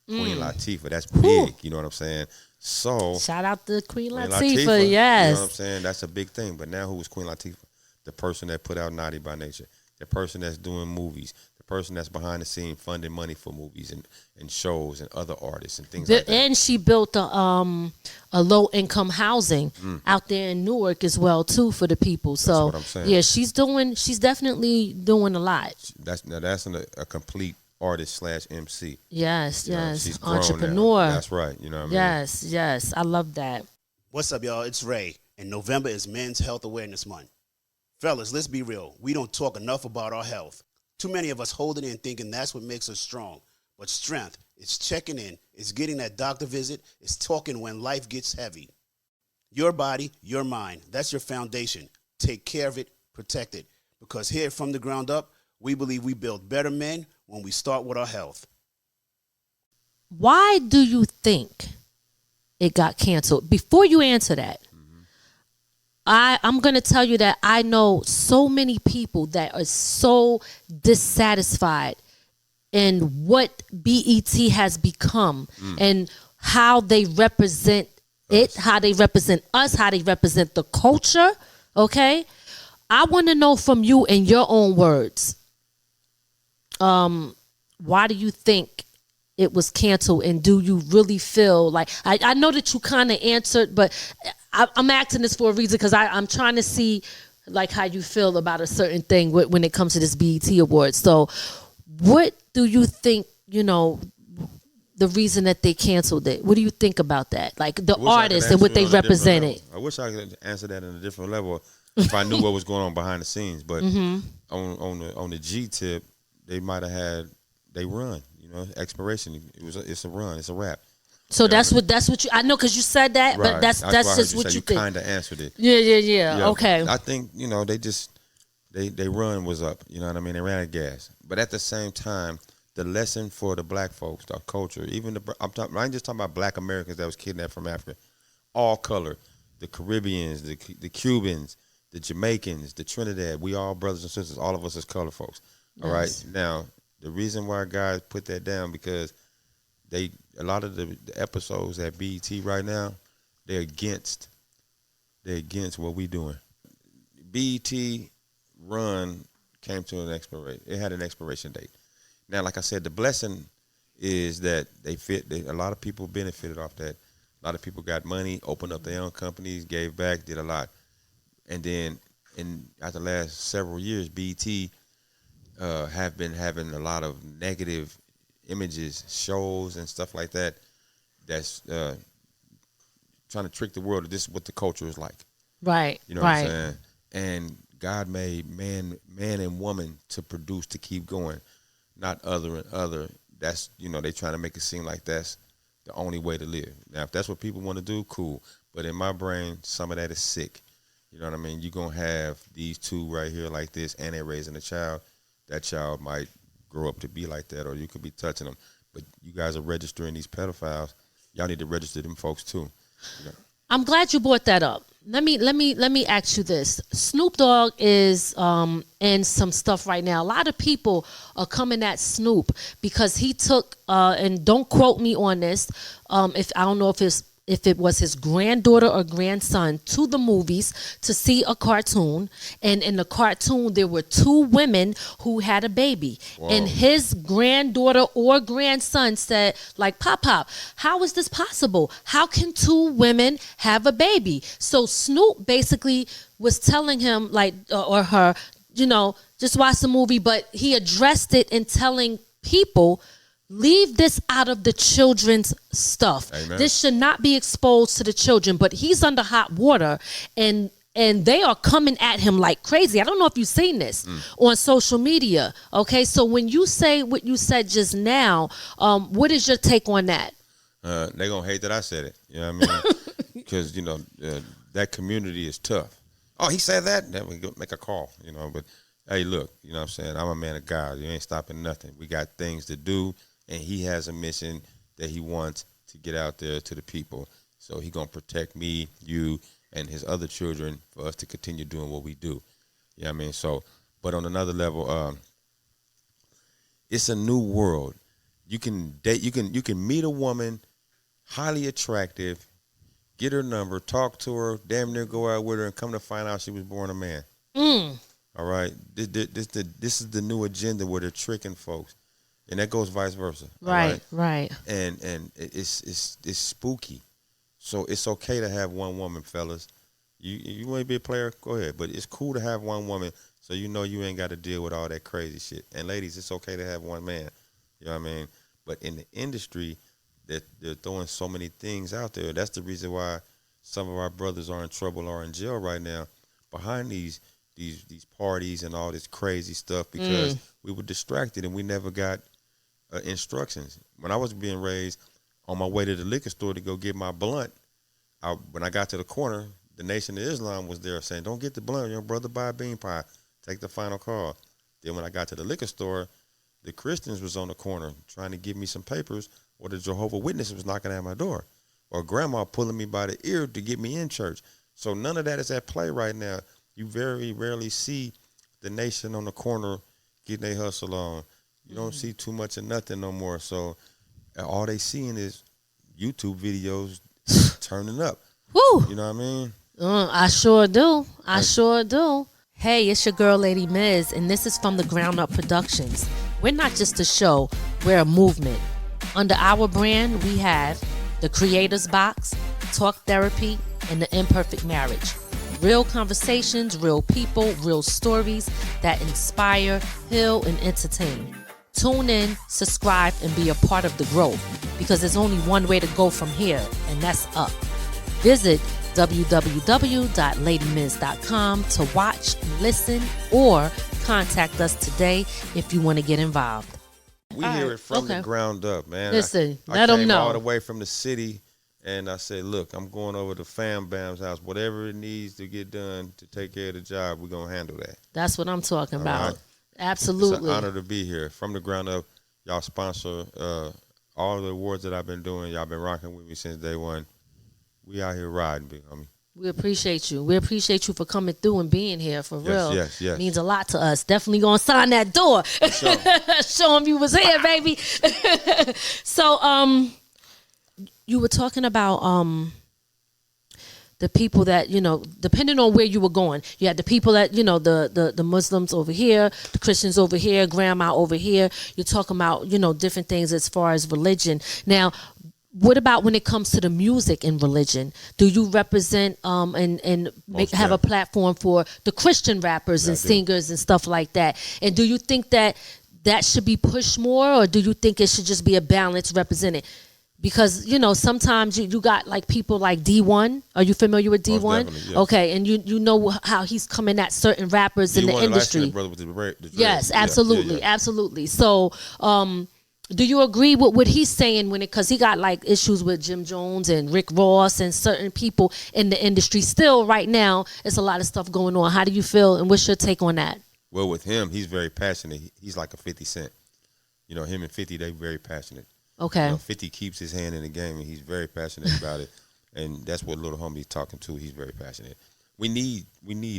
Queen Latifah. That's big. You know what I'm saying? So shout out to Queen Latifah. Yes. You know what I'm saying? That's a big thing. But now who is Queen Latifah? The person that put out Naughty by Nature. The person that's doing movies. The person that's behind the scene funding money for movies and shows and other artists and things like that. And she built a low income housing out there in Newark as well too for the people. So that's what I'm saying. Yeah, she's definitely doing a lot. That's a complete artist / MC. Yes, you know, she's grown entrepreneur. now. That's right. You know what I mean? Yes. I love that. What's up, y'all? It's Ray, and November is Men's Health Awareness Month. Fellas, let's be real. We don't talk enough about our health. Too many of us hold it in thinking that's what makes us strong. But strength is checking in, it's getting that doctor visit, it's talking when life gets heavy. Your body, your mind, that's your foundation. Take care of it, protect it. Because here from the ground up, we believe we build better men when we start with our health. Why do you think it got canceled? Before you answer that, I'm going to tell you that I know so many people that are so dissatisfied in what BET has become and how they represent it, how they represent us, how they represent the culture, okay? I want to know from you in your own words, why do you think it was canceled, and do you really feel like I know that you kind of answered, but I'm asking this for a reason because I'm trying to see like how you feel about a certain thing when it comes to this BET Awards. So what do you think, the reason that they canceled it? What do you think about that? Like the artists and what they represented. I wish I could answer that in a different level if I knew what was going on behind the scenes. But on the G tip, they might have had they run, expiration. It's a run. It's a wrap. So that's what you. I know because you said that, right. but that's just what you think. Kind of answered it. Yeah. Okay. I think they run was up. You know what I mean? They ran out of gas. But at the same time, the lesson for the black folks, our culture, even I ain't just talking about black Americans that was kidnapped from Africa, all color, the Caribbeans, the Cubans, the Jamaicans, the Trinidad. We all brothers and sisters. All of us as color folks. All right. Now The reason why guys put that down because a lot of the episodes at BET right now, they're against what we doing. BET run came to an expiration. It had an expiration date. Now, like I said, the blessing is that a lot of people benefited off that. A lot of people got money, opened up their own companies, gave back, did a lot. And then after the last several years, BET have been having a lot of negative images, shows, and stuff like that. That's trying to trick the world that this is what the culture is like. Right. You know what I'm saying? And God made man and woman to produce, to keep going, not other and other. That's, they trying to make it seem like that's the only way to live. Now, if that's what people want to do, cool. But in my brain, some of that is sick. You know what I mean? You're going to have these two right here like this, and they're raising a child. That child might grow up to be like that, or you could be touching them. But you guys are registering these pedophiles. Y'all need to register them folks too. I'm glad you brought that up. Let me ask you this. Snoop Dogg is in some stuff right now. A lot of people are coming at Snoop because he took and don't quote me on this. If I don't know if it was his granddaughter or grandson to the movies to see a cartoon, and in the cartoon there were two women who had a baby. Whoa. And his granddaughter or grandson said, like, Pop, how is this possible? How can two women have a baby? So Snoop basically was telling him, like, or her, just watch the movie, but he addressed it in telling people, leave this out of the children's stuff. Amen. This should not be exposed to the children. But he's under hot water, and they are coming at him like crazy. I don't know if you've seen this on social media. Okay, so when you say what you said just now, what is your take on that? They're going to hate that I said it. You know what I mean? Because, that community is tough. Oh, he said that? Then we go make a call, But, hey, look, you know what I'm saying? I'm a man of God. You ain't stopping nothing. We got things to do. And he has a mission that he wants to get out there to the people. So he's going to protect me, you, and his other children for us to continue doing what we do. You know what I mean? So, but on another level, it's a new world. You can date, you can meet a woman, highly attractive, get her number, talk to her, damn near go out with her, and come to find out she was born a man. All right? This is the new agenda where they're tricking folks. And that goes vice versa. Right. And it's spooky. So it's okay to have one woman, fellas. You want to be a player, go ahead. But it's cool to have one woman so you ain't got to deal with all that crazy shit. And ladies, it's okay to have one man. You know what I mean? But in the industry, they're throwing so many things out there. That's the reason why some of our brothers are in trouble or in jail right now behind these parties and all this crazy stuff because we were distracted and we never got instructions. When I was being raised, on my way to the liquor store to go get my blunt, when I got to the corner, the Nation of Islam was there saying, don't get the blunt, your brother buy a bean pie, take the final call. Then when I got to the liquor store, the Christians was on the corner trying to give me some papers, or the Jehovah's Witnesses was knocking at my door, or grandma pulling me by the ear to get me in church. So none of that is at play right now. You very rarely see the Nation on the corner getting their hustle on. You don't see too much of nothing no more. So all they seeing is YouTube videos turning up. Woo. You know what I mean? I sure do. Sure do. Hey, it's your girl, Lady Miz, and this is from the Ground Up Productions. We're not just a show, we're a movement. Under our brand, we have The Creator's Box, Talk Therapy, and The Imperfect Marriage. Real conversations, real people, real stories that inspire, heal, and entertain. Tune in, subscribe, and be a part of the growth because there's only one way to go from here, and that's up. Visit www.ladymiz.com to watch, listen, or contact us today if you want to get involved. We hear it from the ground up, man. Listen, I let them came know. all the way from the city, and I said, look, I'm going over to Fam Bam's house. Whatever it needs to get done to take care of the job, we're going to handle that. That's what I'm talking about. Right? Absolutely. It's an honor to be here. From the ground up, y'all sponsor all the awards that I've been doing. Y'all been rocking with me since day one. We out here riding, Big Homie. We appreciate you. We appreciate you for coming through and being here for real. Yes. Means a lot to us. Definitely gonna sign that door. Sure. Show them you was here, baby. So, you were talking about the people that, depending on where you were going, you had the people that, the Muslims over here, the Christians over here, grandma over here. You're talking about, different things as far as religion. Now, what about when it comes to the music and religion? Do you represent have a platform for the Christian rappers and singers and stuff like that? And do you think that should be pushed more, or do you think it should just be a balance represented? Because, sometimes you got like people like D1. Are you familiar with D1? Yes. Okay, and you know how he's coming at certain rappers in the industry. Brother with the yes, absolutely, absolutely. So, do you agree with what he's saying because he got like issues with Jim Jones and Rick Ross and certain people in the industry? Still, right now, it's a lot of stuff going on. How do you feel, and what's your take on that? Well, with him, he's very passionate. He's like a 50 Cent. Him and 50, they very passionate. Okay. 50 keeps his hand in the game, and he's very passionate about it. And that's what little homie's talking to. He's very passionate. We need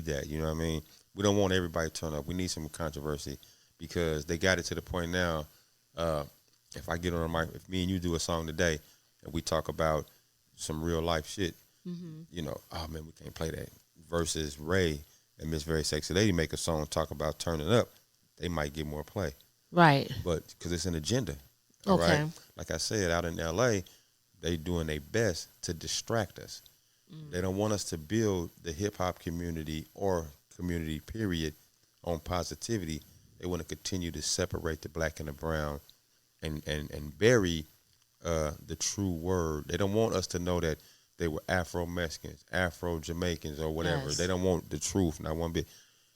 that. You know what I mean? We don't want everybody to turn up. We need some controversy because they got it to the point now. If I get on a mic, if me and you do a song today, and we talk about some real life shit, oh man, we can't play that. Versus Ray and Miss Very Sexy Lady make a song talk about turning up, they might get more play. Right. But because it's an agenda. Okay. Right? Like I said, out in L.A., they doing their best to distract us. They don't want us to build the hip-hop community or community, period, on positivity. They want to continue to separate the black and the brown and bury the true word. They don't want us to know that they were Afro-Mexicans, Afro-Jamaicans, or whatever. Yes. They don't want the truth, not one bit.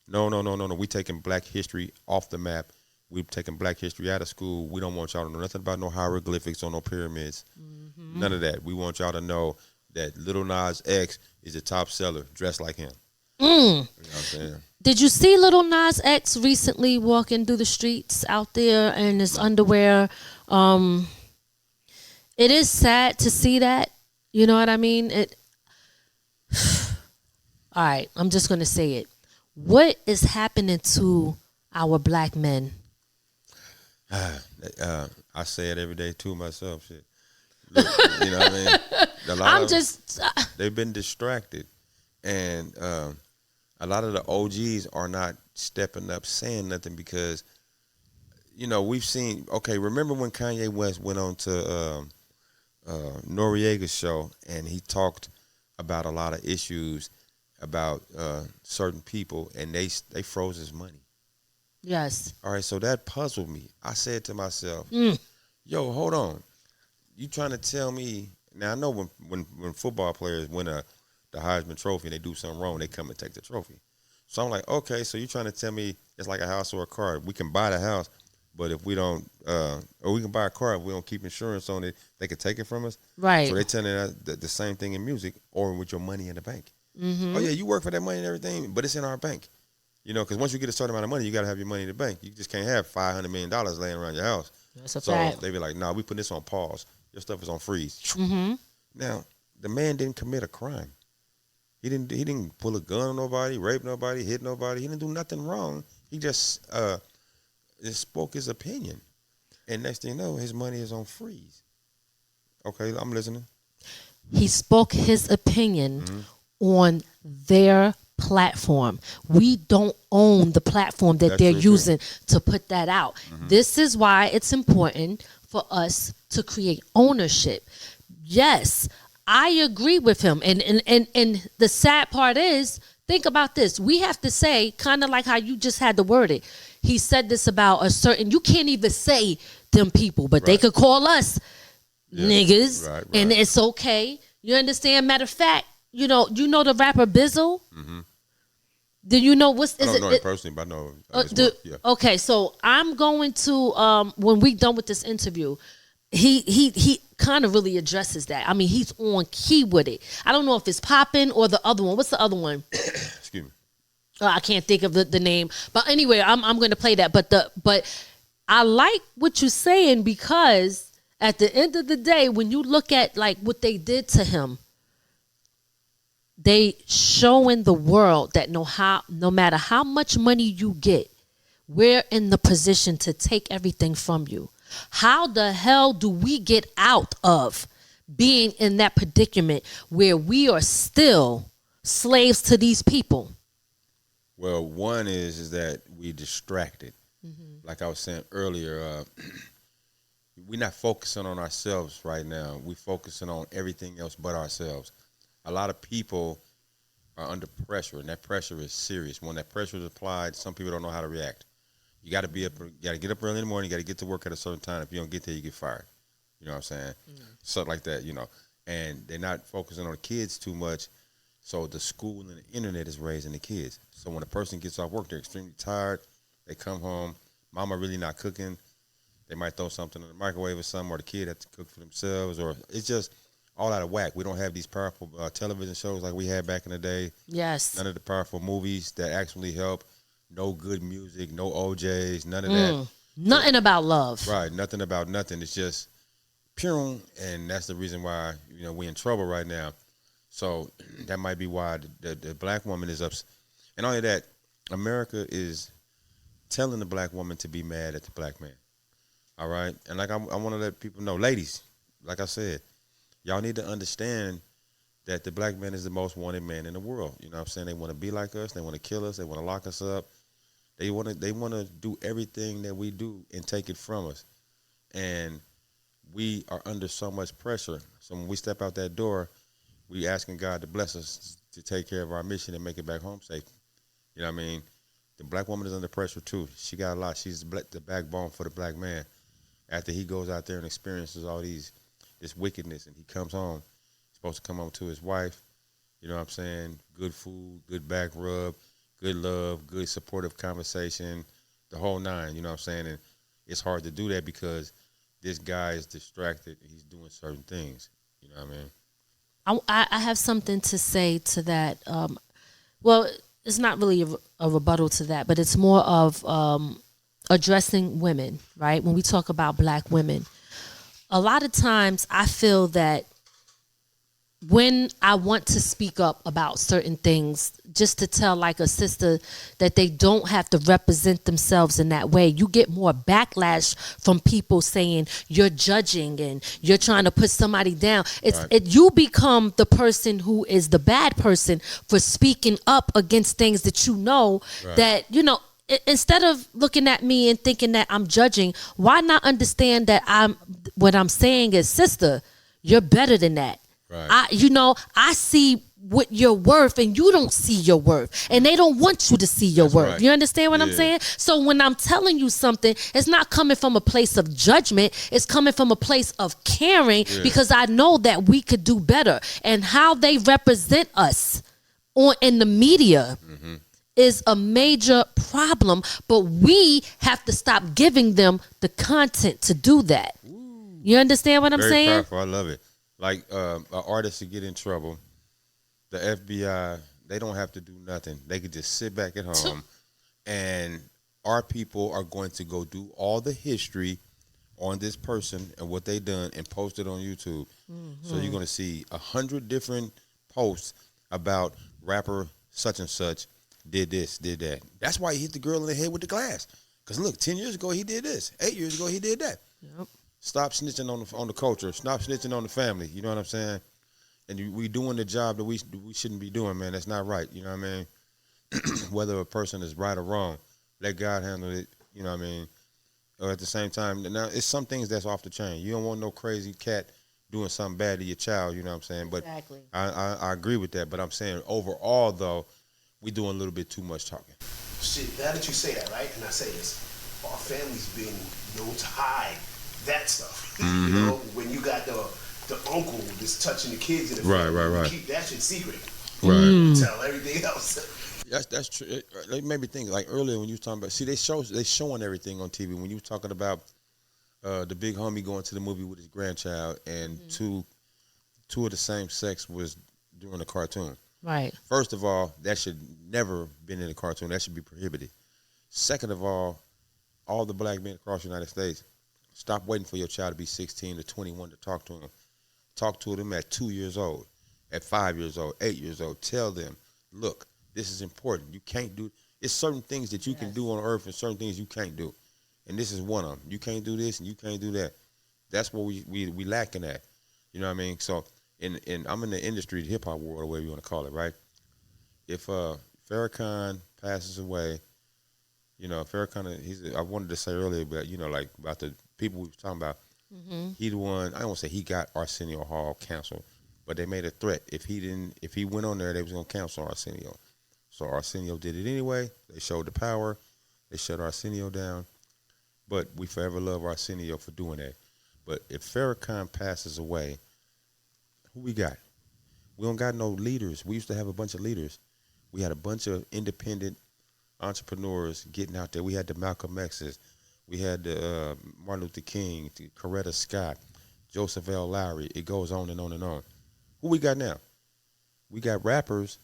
No. We taking black history off the map. We've taken black history out of school. We don't want y'all to know nothing about no hieroglyphics or no pyramids. Mm-hmm. None of that. We want y'all to know that Lil Nas X is a top seller, dressed like him. You know what I'm saying? Did you see Lil Nas X recently walking through the streets out there in his underwear? It is sad to see that. You know what I mean? All right, I'm just going to say it. What is happening to our black men? I say it every day to myself. Shit. Look, you know what I mean? They've been distracted, and a lot of the OGs are not stepping up, saying nothing because, we've seen. Okay, remember when Kanye West went on to Noriega's show and he talked about a lot of issues about certain people, and they froze his money. Yes. All right, so that puzzled me. I said to myself, yo, hold on. You trying to tell me, now I know when football players win the Heisman Trophy and they do something wrong, they come and take the trophy. So I'm like, okay, so you trying to tell me it's like a house or a car. We can buy the house, but if we don't, or we can buy a car, if we don't keep insurance on it, they can take it from us. Right. So they're telling us the same thing in music or with your money in the bank. Mm-hmm. Oh, yeah, you work for that money and everything, but it's in our bank. Because once you get a certain amount of money, you got to have your money in the bank. You just can't have $500 million laying around your house. That's a fact. They be like, nah, we put this on pause. Your stuff is on freeze. Mm-hmm. Now, the man didn't commit a crime. He didn't pull a gun on nobody, rape nobody, hit nobody. He didn't do nothing wrong. He just spoke his opinion. And next thing you know, his money is on freeze. Okay, I'm listening. He spoke his opinion on their platform. We don't own the platform that they're using to put that out. Mm-hmm. This is why it's important for us to create ownership. Yes, I agree with him. And the sad part is, think about this. We have to say, kind of like how you just had to word it. He said this about a certain, you can't even say them people, but they could call us niggas, and it's okay. You understand? Matter of fact, you know the rapper Bizzle? Mm-hmm. Do you know what's? I don't know him personally, but I know. Okay, so I'm going to when we done with this interview, he kind of really addresses that. I mean, he's on key with it. I don't know if it's Poppin' or the other one. What's the other one? Excuse me. I can't think of the name. But anyway, I'm going to play that. But I like what you're saying, because at the end of the day, when you look at like what they did to him, they showing the world that no matter how much money you get, we're in the position to take everything from you. How the hell do we get out of being in that predicament where we are still slaves to these people? Well, one is that we distracted. Like I was saying earlier, we're not focusing on ourselves right now. We're focusing on everything else but ourselves. A lot of people are under pressure, and that pressure is serious. When that pressure is applied, some people don't know how to react. You got to get up early in the morning. You got to get to work at a certain time. If you don't get there, you get fired. You know what I'm saying? Something like that, And they're not focusing on the kids too much. So the school and the internet is raising the kids. So when a person gets off work, they're extremely tired. They come home. Mama really not cooking. They might throw something in the microwave or something, or the kid has to cook for themselves, or it's just all out of whack. We don't have these powerful television shows like we had back in the day. Yes. None of the powerful movies that actually help. No good music, no OJs, none of that. Nothing about love. Right, nothing about nothing. It's just pure, and that's the reason why we're in trouble right now. So that might be why the black woman is upset. And only that, America is telling the black woman to be mad at the black man. All right? And like I want to let people know, ladies, like I said, y'all need to understand that the black man is the most wanted man in the world. You know what I'm saying? They want to be like us. They want to kill us. They want to lock us up. They want to do everything that we do and take it from us. And we are under so much pressure. So when we step out that door, we asking God to bless us to take care of our mission and make it back home safe. You know what I mean? The black woman is under pressure too. She got a lot. She's the backbone for the black man. After he goes out there and experiences all this wickedness, and he comes home, he's supposed to come home to his wife. You know what I'm saying? Good food, good back rub, good love, good supportive conversation, the whole nine. You know what I'm saying? And it's hard to do that because this guy is distracted and he's doing certain things. You know what I mean? I have something to say to that. Well, it's not really a rebuttal to that, but it's more of addressing women, right? When we talk about black women, a lot of times I feel that when I want to speak up about certain things, just to tell like a sister that they don't have to represent themselves in that way, you get more backlash from people saying you're judging and you're trying to put somebody down. You become the person who is the bad person for speaking up against things that that instead of looking at me and thinking that I'm judging, why not understand that what I'm saying is, sister, you're better than that. Right. I see what you're worth and you don't see your worth, and they don't want you to see your worth. Right. You understand what I'm saying? So when I'm telling you something, it's not coming from a place of judgment. It's coming from a place of caring because I know that we could do better, and how they represent us in the media is a major problem, but we have to stop giving them the content to do that. Ooh. You understand what I'm saying? Very powerful. I love it. Like an artist to get in trouble, the FBI, they don't have to do nothing. They could just sit back at home, and our people are going to go do all the history on this person and what they done and post it on YouTube. So you're going to see 100 different posts about rapper such and such did this, did that. That's why he hit the girl in the head with the glass. Because look, 10 years ago he did this. 8 years ago he did that. Yep. Stop snitching on the culture. Stop snitching on the family. You know what I'm saying? And we doing the job that we shouldn't be doing, man. That's not right. You know what I mean? Whether a person is right or wrong, let God handle it. You know what I mean? Or at the same time, now it's some things that's off the chain. You don't want no crazy cat doing something bad to your child. You know what I'm saying? But exactly. I agree with that. But I'm saying overall, though, we doing a little bit too much talking. Shit, now that you say that, right? And I say this, our family's been known to hide that stuff. Mm-hmm. When you got the uncle that's touching the kids in the family, right. Keep that shit secret. Right. Tell everything else. That's true. It made me think, like earlier when you was talking about, they showing everything on TV. When you were talking about the big homie going to the movie with his grandchild, and two of the same sex was doing a cartoon. Right. First of all, that should never been in a cartoon. That should be prohibited. Second of all the black men across the United States, stop waiting for your child to be 16 to 21 to talk to them. Talk to them at 2 years old. at 5 years old, 8 years old. Tell them, look, this is important. You can't do. It's certain things that you can do on earth and certain things you can't do, and this is one of them. You can't do this and you can't do that. That's what we lacking at. You know what I mean? So, in I'm in the industry, the hip hop world, or whatever you want to call it, right? If Farrakhan passes away, you know, Farrakhan, I wanted to say earlier, but you know, like about the people we were talking about. Mm-hmm. He the one. I don't want to say he got Arsenio Hall canceled, but they made a threat. If he went on there, they was gonna cancel Arsenio. So Arsenio did it anyway. They showed the power. They shut Arsenio down. But we forever love Arsenio for doing that. But if Farrakhan passes away, who we got? We don't got no leaders. We used to have a bunch of leaders. We had a bunch of independent entrepreneurs getting out there. We had the Malcolm X's. We had the Martin Luther King, the Coretta Scott, Joseph L. Lowry. It goes on and on and on. Who we got now? We got rappers.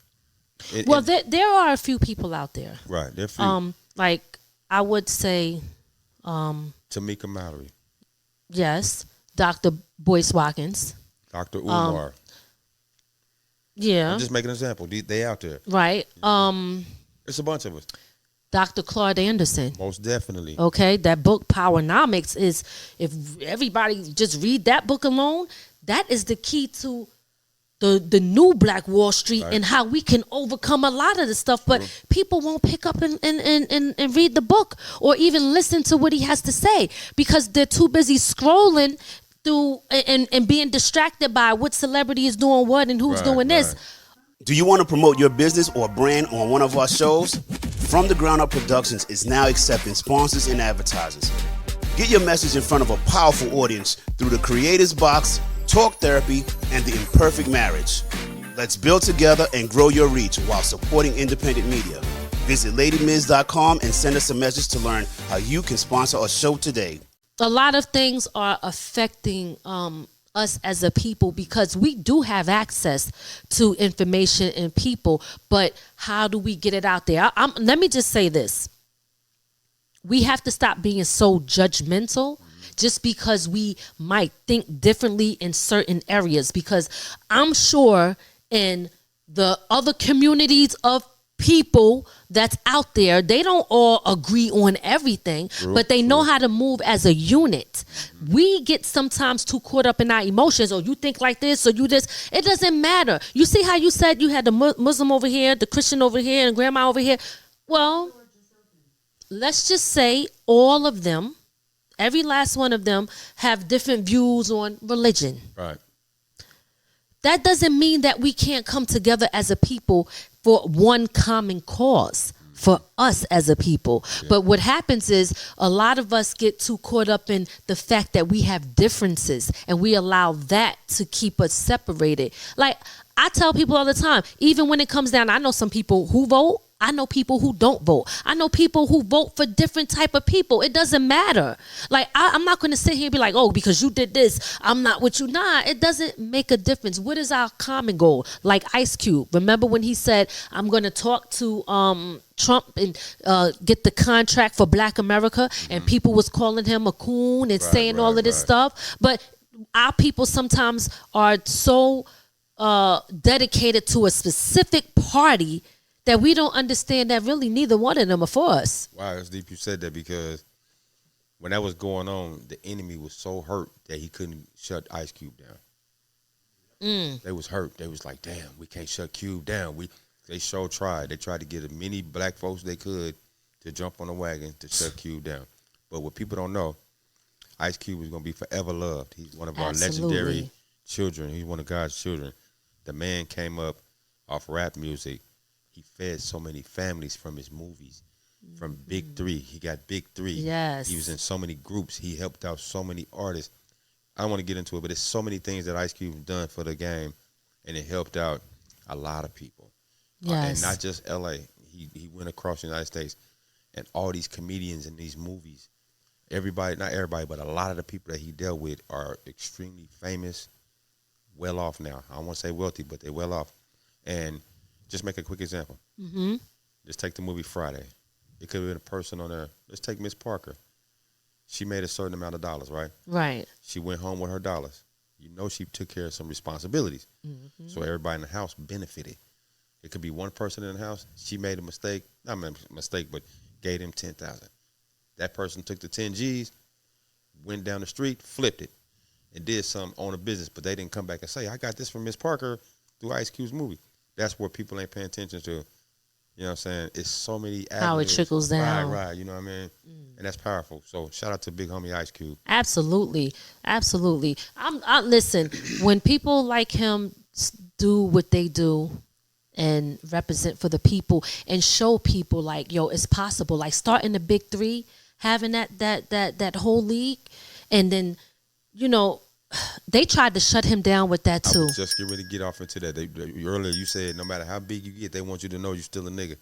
There are a few people out there. Right, there are few. Like I would say, Tamika Mallory. Yes, Dr. Boyce Watkins. Dr. Umar. Yeah. I'm just making an example. They out there. Right. It's a bunch of us. Dr. Claude Anderson. Most definitely. Okay, that book Powernomics is, if everybody just read that book alone, that is the key to the new Black Wall Street, right, and how we can overcome a lot of the stuff. But people won't pick up and read the book or even listen to what he has to say because they're too busy scrolling through and being distracted by what celebrity is doing what and who's doing this. Do you want to promote your business or brand on one of our shows? From the Ground Up Productions is now accepting sponsors and advertisers. Get your message in front of a powerful audience through the Creators Box, Talk Therapy, and The Imperfect Marriage. Let's build together and grow your reach while supporting independent media. Visit LadyMiz.com and send us a message to learn how you can sponsor a show today. A lot of things are affecting us as a people because we do have access to information and people, but how do we get it out there? Let me just say this. We have to stop being so judgmental just because we might think differently in certain areas, because I'm sure in the other communities of people that's out there, they don't all agree on everything, but they know how to move as a unit. We get sometimes too caught up in our emotions, or you think like this, or you this. It doesn't matter. You see how you said you had the Muslim over here, the Christian over here, and grandma over here? Well, let's just say all of them, every last one of them, have different views on religion. Right. That doesn't mean that we can't come together as a people for one common cause for us as a people. Yeah. But what happens is a lot of us get too caught up in the fact that we have differences and we allow that to keep us separated. Like I tell people all the time, even when it comes down, I know some people who vote, I know people who don't vote. I know people who vote for different type of people. It doesn't matter. Like, I'm not going to sit here and be like, oh, because you did this, I'm not with you. Nah, it doesn't make a difference. What is our common goal? Like Ice Cube. Remember when he said, I'm going to talk to Trump and get the contract for Black America, and people was calling him a coon and saying all of this stuff. But our people sometimes are so dedicated to a specific party that we don't understand that really neither one of them are for us. Wow, it's deep you said that, because when that was going on, the enemy was so hurt that he couldn't shut Ice Cube down. They was hurt. They was like, damn, we can't shut Cube down. They sure tried. They tried to get as many black folks they could to jump on the wagon to shut Cube down. But what people don't know, Ice Cube is going to be forever loved. He's one of our legendary children. He's one of God's children. The man came up off rap music. He fed so many families from his movies, from Big Three. He got Big Three. Yes. He was in so many groups. He helped out so many artists. I don't want to get into it, but there's so many things that Ice Cube has done for the game, and it helped out a lot of people. Yes. And not just L.A. He went across the United States, and all these comedians in these movies, everybody, not everybody, but a lot of the people that he dealt with are extremely famous, well off now. I don't want to say wealthy, but they're well off. And just make a quick example. Just take the movie Friday. It could have been a person on there. Let's take Miss Parker. She made a certain amount of dollars, right? Right. She went home with her dollars. you know she took care of some responsibilities. Mm-hmm. So everybody in the house benefited. It could be one person in the house. She made a mistake. Not a mistake, but gave them 10,000. That person took the 10 G's, went down the street, flipped it, and did something on a business. But they didn't come back and say, I got this from Miss Parker through Ice Cube's movie. That's where people ain't paying attention to. You know what I'm saying? It's so many avenues. How it trickles down. Right, you know what I mean? And that's powerful. So shout out to Big Homie Ice Cube. Absolutely. Listen, when people like him do what they do and represent for the people and show people like, yo, it's possible. Like starting the Big Three, having that whole league, and then, you know, they tried to shut him down with that too. I was just get ready to get off into that. Earlier you said no matter how big you get, they want you to know you're still a nigga.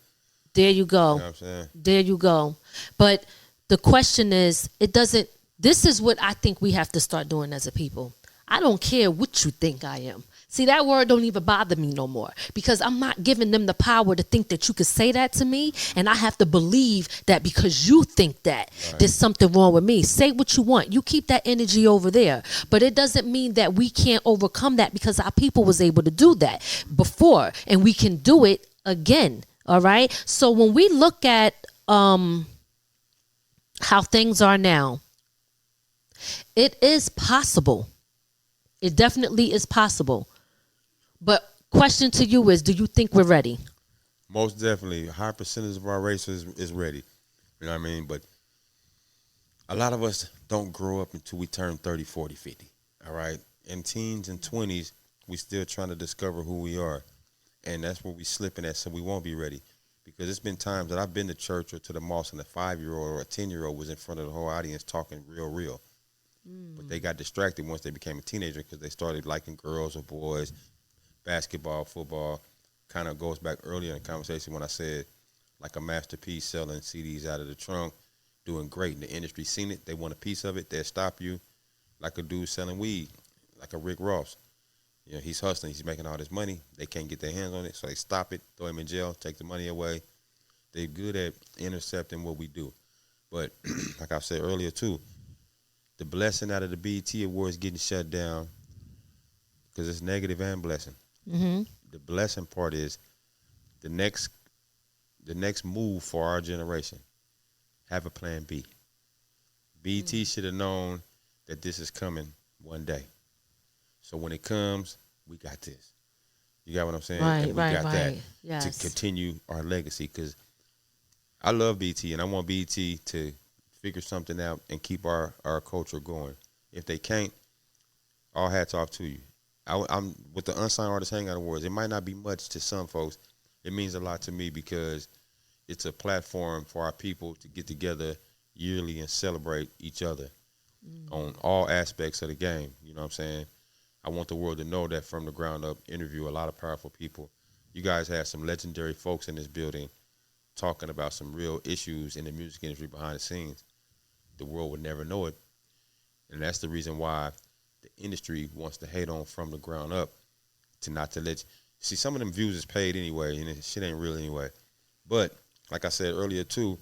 There you go. You know what I'm saying? There you go. But the question is, this is what I think we have to start doing as a people. I don't care what you think I am. See, that word don't even bother me no more because I'm not giving them the power to think that you could say that to me, and I have to believe that because you think that there's something wrong with me. Say what you want. You keep that energy over there. But it doesn't mean that we can't overcome that because our people was able to do that before, and we can do it again, all right? So when we look at how things are now, it is possible. It definitely is possible. But question to you is, do you think we're ready? Most definitely. A high percentage of our race is ready. You know what I mean? But a lot of us don't grow up until we turn 30, 40, 50. All right? In teens and 20s, we still trying to discover who we are. And that's where we slipping at, so we won't be ready. Because it's been times that I've been to church or to the mosque and a 5-year-old or a 10-year-old was in front of the whole audience talking real. But they got distracted once they became a teenager because they started liking girls or boys, basketball, football. Kind of goes back earlier in the conversation when I said like a masterpiece selling CDs out of the trunk, doing great in the industry, seen it, they want a piece of it, they'll stop you. Like a dude selling weed, like a Rick Ross. You know, he's hustling, he's making all this money, they can't get their hands on it, so they stop it, throw him in jail, take the money away. They're good at intercepting what we do. But like I said earlier too, the blessing out of the BET Awards getting shut down because it's negative and blessing. Mm-hmm. The blessing part is the next move for our generation. Have a plan B. BET should have known that this is coming one day. So when it comes, we got this. You got what I'm saying? Right, and we got that yes. to continue our legacy. Because I love BET and I want BET to figure something out and keep our culture going. If they can't, all hats off to you. I'm with the Unsigned Artist Hangout Awards. It might not be much to some folks. It means a lot to me because it's a platform for our people to get together yearly and celebrate each other on all aspects of the game. You know what I'm saying? I want the world to know that from the ground up, interview a lot of powerful people. You guys have some legendary folks in this building talking about some real issues in the music industry behind the scenes. The world would never know it. And that's the reason why the industry wants to hate on from the ground up to not to let you. See, some of them views is paid anyway, and shit ain't real anyway. But like I said earlier too,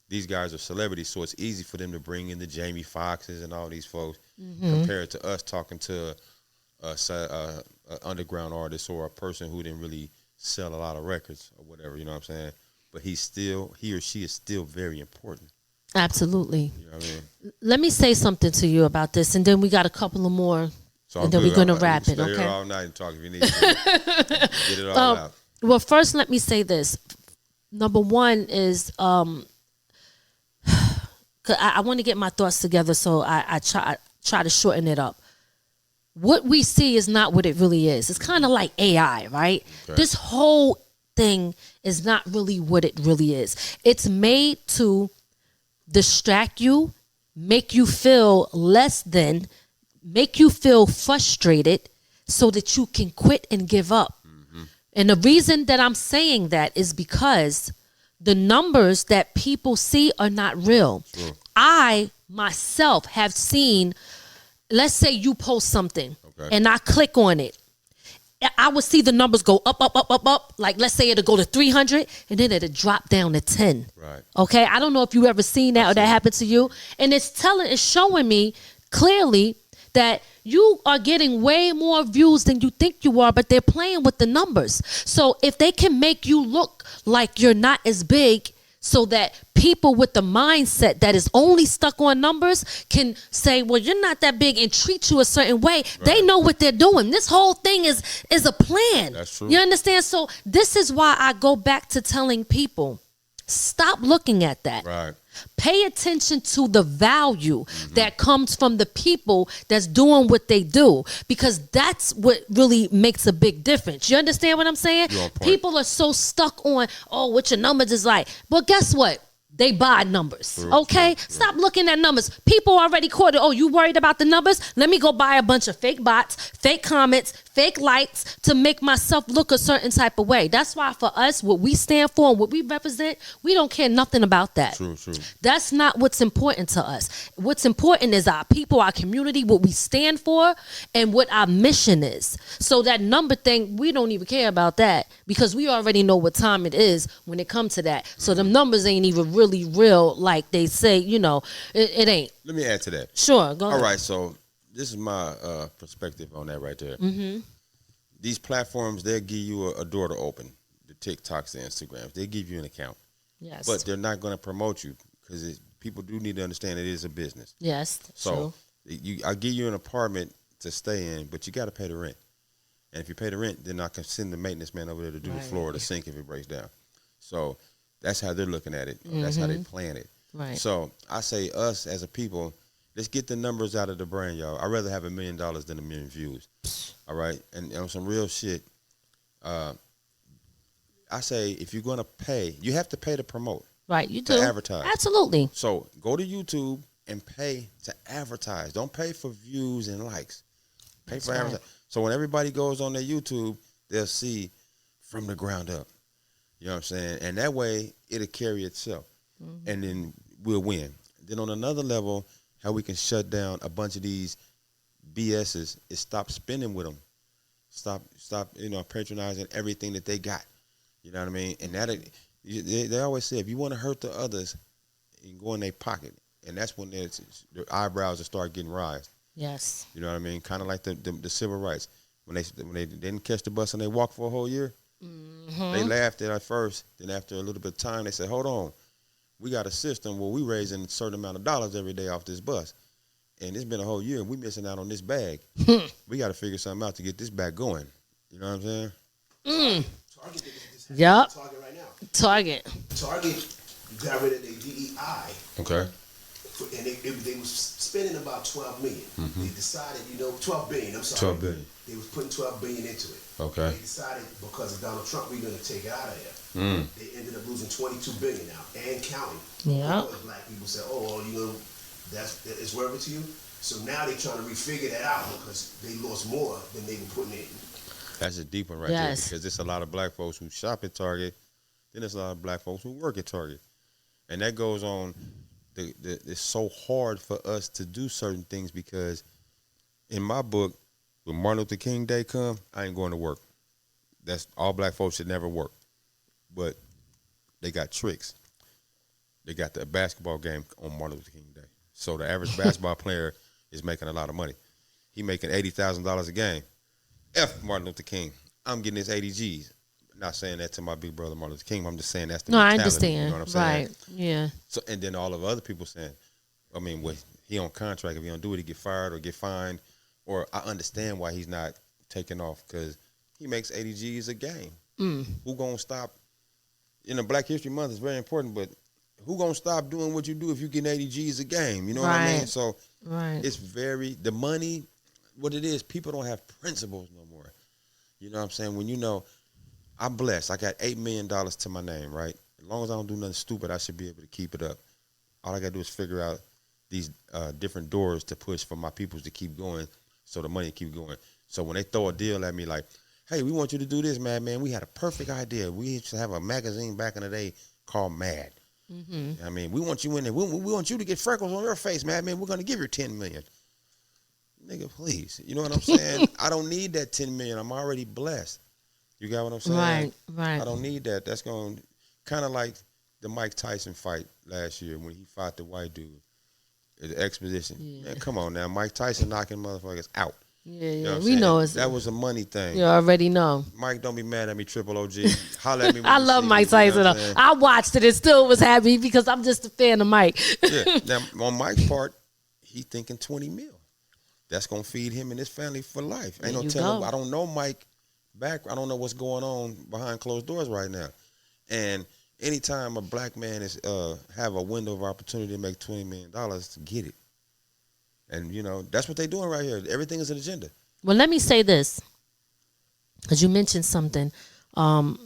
these guys are celebrities, so it's easy for them to bring in the Jamie Foxxes and all these folks compared to us talking to a underground artist or a person who didn't really sell a lot of records or whatever, you know what I'm saying? But he or she is still very important. Absolutely. You know what I mean? Let me say something to you about this, and then we got a couple of more, and then we're going to wrap it, okay? Stay here all night and talk if you need to. Get it all out. Well, first, let me say this. Number one is, 'cause I want to get my thoughts together, so I try to shorten it up. What we see is not what it really is. It's kind of like AI, right? Okay. This whole thing is not really what it really is. It's made to distract you, make you feel less than, make you feel frustrated so that you can quit and give up. Mm-hmm. And the reason that I'm saying that is because the numbers that people see are not real. Sure. I myself have seen, let's say you post something and I click on it. I would see the numbers go up. Like, let's say it'll go to 300 and then it'll drop down to 10. Right. Okay. I don't know if you ever seen that or that happened to you. And it's showing me clearly that you are getting way more views than you think you are, but they're playing with the numbers. So if they can make you look like you're not as big, so that people with the mindset that is only stuck on numbers can say, well, you're not that big, and treat you a certain way. Right. They know what they're doing. This whole thing is a plan. That's true. You understand? So this is why I go back to telling people, stop looking at that. Right. Pay attention to the value that comes from the people that's doing what they do, because that's what really makes a big difference. You understand what I'm saying? People are so stuck on, what your numbers is like. But guess what? They buy numbers, okay? Stop looking at numbers. People already caught it. You worried about the numbers? Let me go buy a bunch of fake bots, fake comments, fake likes to make myself look a certain type of way. That's why for us, what we stand for and what we represent, we don't care nothing about that. True. That's not what's important to us. What's important is our people, our community, what we stand for, and what our mission is. So that number thing, we don't even care about that, because we already know what time it is when it comes to that. So them numbers ain't even really real like they say, it ain't. Let me add to that. Sure, go ahead. All right, so this is my perspective on that right there. Mm-hmm. These platforms, they'll give you a door to open. The TikToks, the Instagrams, they give you an account. Yes. But they're not going to promote you, because people do need to understand it is a business. Yes, so I'll give you an apartment to stay in, but you got to pay the rent. And if you pay the rent, then I can send the maintenance man over there to do the floor or the sink if it breaks down. So that's how they're looking at it. That's how they plan it. Right. So I say us as a people, let's get the numbers out of the brain, y'all. I'd rather have $1 million than 1 million views. All right? And on some real shit, I say if you're going to pay, you have to pay to promote. Right, you do. To advertise. Absolutely. So go to YouTube and pay to advertise. Don't pay for views and likes. Pay for advertising. So when everybody goes on their YouTube, they'll see from the ground up. You know what I'm saying? And that way, it'll carry itself. Mm-hmm. And then we'll win. Then on another level, how we can shut down a bunch of these BSs is stop spending with them. Stop, patronizing everything that they got. You know what I mean? And that they always say, if you want to hurt the others, you can go in their pocket. And that's when their eyebrows will start getting raised. Yes. You know what I mean? Kind of like the civil rights. When they didn't catch the bus and they walked for a whole year, they laughed at first. Then after a little bit of time, they said, hold on. We got a system where we raising a certain amount of dollars every day off this bus. And it's been a whole year and we missing out on this bag. We got to figure something out to get this back going. You know what I'm saying? Target yep. Target right now. Target got rid of their DEI. Okay. And they was spending about $12 million. They decided, $12 billion. I'm sorry. $12 billion. They was putting $12 billion into it. Okay. They decided because of Donald Trump, we're going to take it out of there. They ended up losing $22 billion now and counting. Yeah. Because black people said, it's worth it to you. So now they're trying to refigure that out because they lost more than they were putting in. That's a deep one right there, because there's a lot of black folks who shop at Target. Then there's a lot of black folks who work at Target, and that goes on. It's so hard for us to do certain things because in my book, when Martin Luther King Day come, I ain't going to work. That's all black folks should never work. But they got tricks. They got the basketball game on Martin Luther King Day. So the average basketball player is making a lot of money. He making $80,000 a game. F Martin Luther King. I'm getting his 80 G's. Not saying that to my big brother Martin Luther King. I'm just saying that's the mentality. I understand. You know what I'm saying? Right. Yeah. So and then all of other people saying, he on contract. If he don't do it, he get fired or get fined. Or I understand why he's not taking off because he makes 80 G's a game. Who gonna stop? Black History Month is very important, but who gonna stop doing what you do if you get 80 G's a game? You know what I mean? So it's the money. What it is, people don't have principles no more. You know what I'm saying? When I'm blessed. I got $8 million to my name, right? As long as I don't do nothing stupid, I should be able to keep it up. All I got to do is figure out these different doors to push for my peoples to keep going so the money keep going. So when they throw a deal at me like, hey, we want you to do this, man, we had a perfect idea. We used to have a magazine back in the day called Mad. We want you in there. We want you to get freckles on your face, man. We're going to give you $10 million. Nigga, please. You know what I'm saying? I don't need that $10 million. I'm already blessed. You got what I'm saying? Right. I don't need that. That's going to kind of like the Mike Tyson fight last year when he fought the white dude. the exposition. Man, come on now. Mike Tyson knocking motherfuckers out. Yeah, You know what I'm we saying? know it's. That was a money thing. You already know. Mike, don't be mad at me, Triple OG. Holla at me when I you love see Mike me, you know Tyson. what I'm saying? I watched it and still was happy because I'm just a fan of Mike. Yeah. Now, on Mike's part, he thinking 20 mil. That's going to feed him and his family for life. Ain't no telling. I don't know Mike back. I don't know what's going on behind closed doors right now. And anytime a black man is have a window of opportunity to make $20 million, to get it. And, you know, that's what they're doing right here. Everything is an agenda. Well, let me say this, because you mentioned something,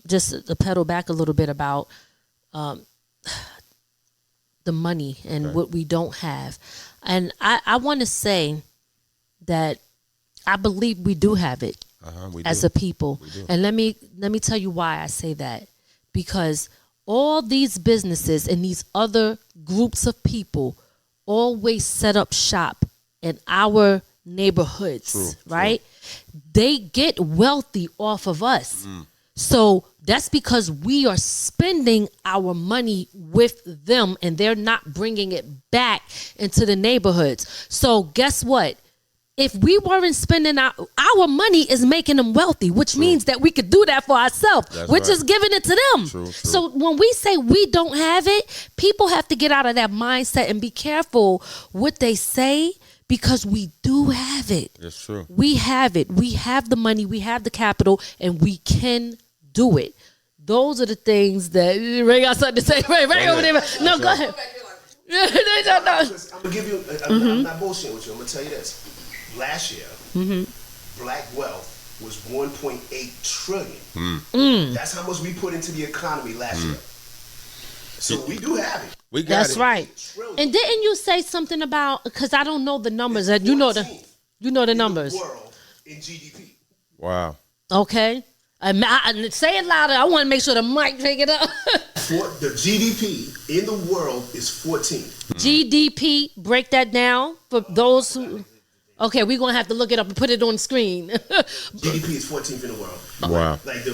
just to pedal back a little bit about the money and what we don't have. And I want to say that I believe we do have it as a people. And let me tell you why I say that. Because all these businesses and these other groups of people always set up shop in our neighborhoods, right? True. They get wealthy off of us. So that's because we are spending our money with them and they're not bringing it back into the neighborhoods. So guess what? If we weren't spending our money is making them wealthy, which means that we could do that for ourselves. We're just giving it to them. True. So when we say we don't have it, people have to get out of that mindset and be careful what they say, because we do have it. That's true. We have it. We have the money. We have the capital, and we can do it. Those are the things that Ray got something to say. Ray over there. No, go ahead. No. I'm gonna give you. I'm not bullshitting with you. I'm gonna tell you this. Last year, black wealth was 1.8 trillion. That's how much we put into the economy last year. So we do have it. We got That's it. right. And didn't you say something about, because I don't know the numbers, that you know the numbers. In the world in GDP. Wow. Okay. Say it louder. I want to make sure the mic pick it up. The GDP in the world is 14. GDP, break that down for those who. Okay, we're going to have to look it up and put it on the screen. GDP is 14th in the world. Wow. Like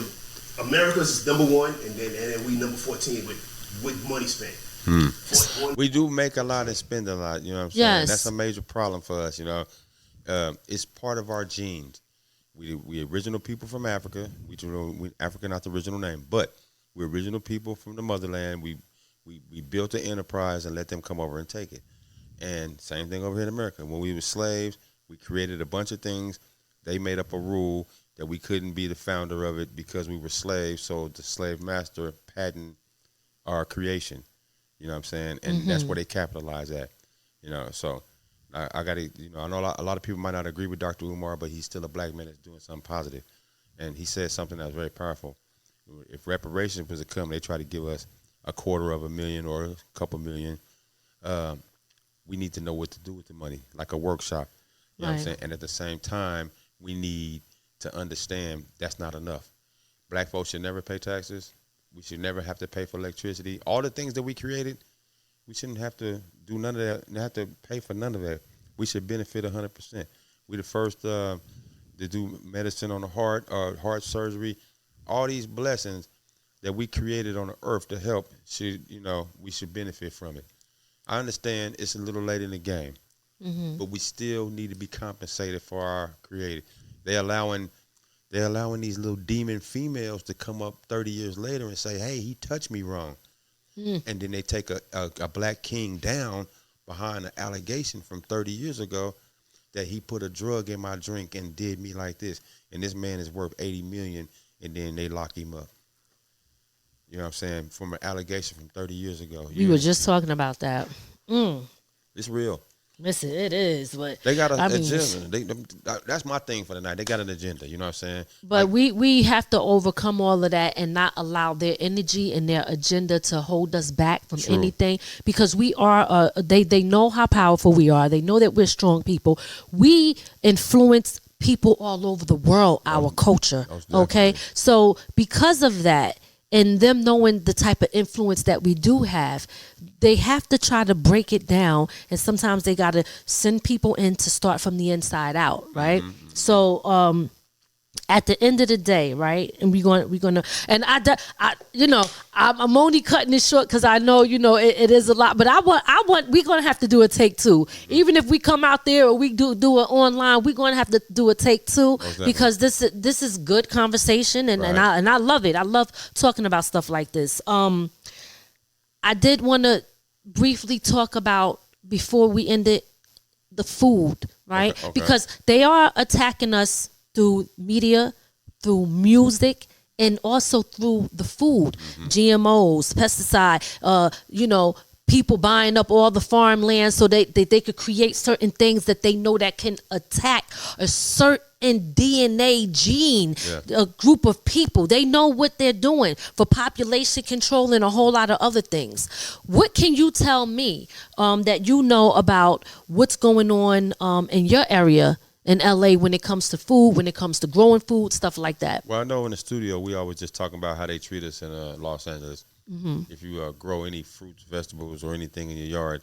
America's number one, and then we number 14 with money spent. We do make a lot and spend a lot, you know what I'm saying? Yes. That's a major problem for us, you know. It's part of our genes. We original people from Africa. Africa not the original name, but we're original people from the motherland. We built an enterprise and let them come over and take it. And same thing over here in America. When we were slaves, we created a bunch of things. They made up a rule that we couldn't be the founder of it because we were slaves. So the slave master patented our creation. You know what I'm saying? And that's where they capitalize at. You know, so I got to, you know, I know a lot of people might not agree with Dr. Umar, but he's still a black man that's doing something positive. And he said something that was very powerful. If reparations was to come, they try to give us $250,000 or a couple million. We need to know what to do with the money, like a workshop. You know what I'm saying? And at the same time, we need to understand that's not enough. Black folks should never pay taxes. We should never have to pay for electricity. All the things that we created, we shouldn't have to do none of that, and have to pay for none of that. We should benefit 100%. We're the first to do medicine on the heart, heart surgery. All these blessings that we created on the earth to help, we should benefit from it. I understand it's a little late in the game, but we still need to be compensated for our creative. They're allowing these little demon females to come up 30 years later and say, hey, he touched me wrong. And then they take a black king down behind an allegation from 30 years ago that he put a drug in my drink and did me like this. And this man is worth $80 million, and then they lock him up. You know what I'm saying? From an allegation from 30 years ago. We were just talking about that. It's real. Listen, it is. But they got an agenda. That's my thing for the night. They got an agenda. You know what I'm saying? But we have to overcome all of that and not allow their energy and their agenda to hold us back from anything. Because we are, they know how powerful we are. They know that we're strong people. We influence people all over the world, our culture. Okay? So because of that, and them knowing the type of influence that we do have, they have to try to break it down. And sometimes they got to send people in to start from the inside out, right? So at the end of the day, right? And we're gonna, and I'm only cutting this short because I know, it is a lot. But we're gonna have to do a take two. Even if we come out there or we do it online, we're gonna have to do a take two because this is good conversation, and I love it. I love talking about stuff like this. I did want to briefly talk about, before we end it, the food, right? Okay. Because they are attacking us through media, through music, and also through the food. GMOs, pesticide, people buying up all the farmland so they could create certain things that they know that can attack a certain DNA gene, a group of people. They know what they're doing for population control and a whole lot of other things. What can you tell me that you know about what's going on in your area in LA when it comes to food, when it comes to growing food, stuff like that? Well, I know in the studio we always just talking about how they treat us in Los Angeles. If you grow any fruits, vegetables, or anything in your yard,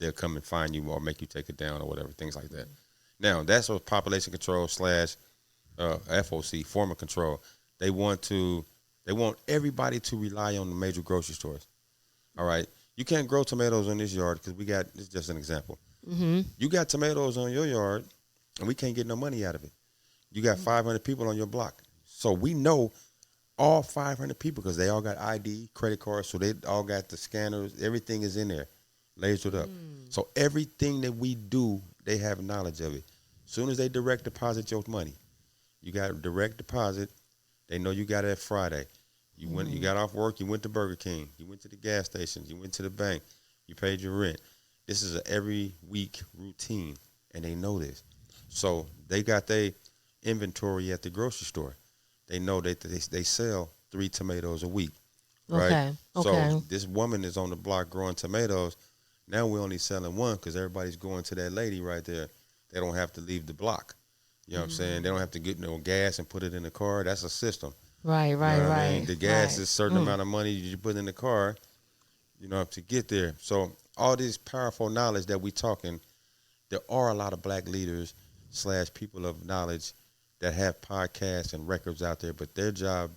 they'll come and find you or make you take it down or whatever, things like that. Now, that's what population control / FOC, form of control. They want everybody to rely on the major grocery stores. All right? You can't grow tomatoes in this yard because this is just an example. You got tomatoes on your yard, and we can't get no money out of it. You got 500 people on your block. So we know all 500 people because they all got ID, credit cards, so they all got the scanners. Everything is in there, lasered up. So everything that we do, they have knowledge of it. As soon as they direct deposit your money, you got direct deposit. They know you got it Friday. You got off work, you went to Burger King, you went to the gas station, you went to the bank, you paid your rent. This is an every week routine, and they know this. So they got their inventory at the grocery store. They know that they sell 3 tomatoes a week, right? Okay. So this woman is on the block growing tomatoes. Now we're only selling 1 because everybody's going to that lady right there. They don't have to leave the block. You know what I'm saying? They don't have to get no gas and put it in the car. That's a system. Right. I mean? The gas is a certain amount of money you put in the car, to get there. So all this powerful knowledge that we talking, there are a lot of black leaders / people of knowledge that have podcasts and records out there, but their job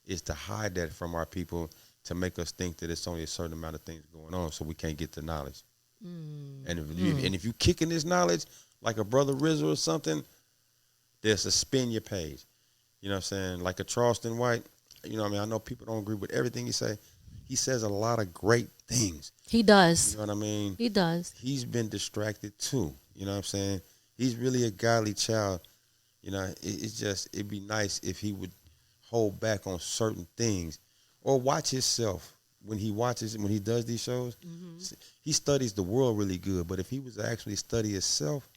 is to hide that from our people to make us think that it's only a certain amount of things going on, so we can't get the knowledge. And if you kicking this knowledge like a Brother Rizzo or something, they'll suspend your page. You know what I'm saying? Like a Charleston White. I know people don't agree with everything he say. He says a lot of great things. He does. You know what I mean? He does. He's been distracted too. You know what I'm saying? He's really a godly child. It'd be nice if he would hold back on certain things or watch himself when he does these shows. He studies the world really good, but if he was to actually study himself,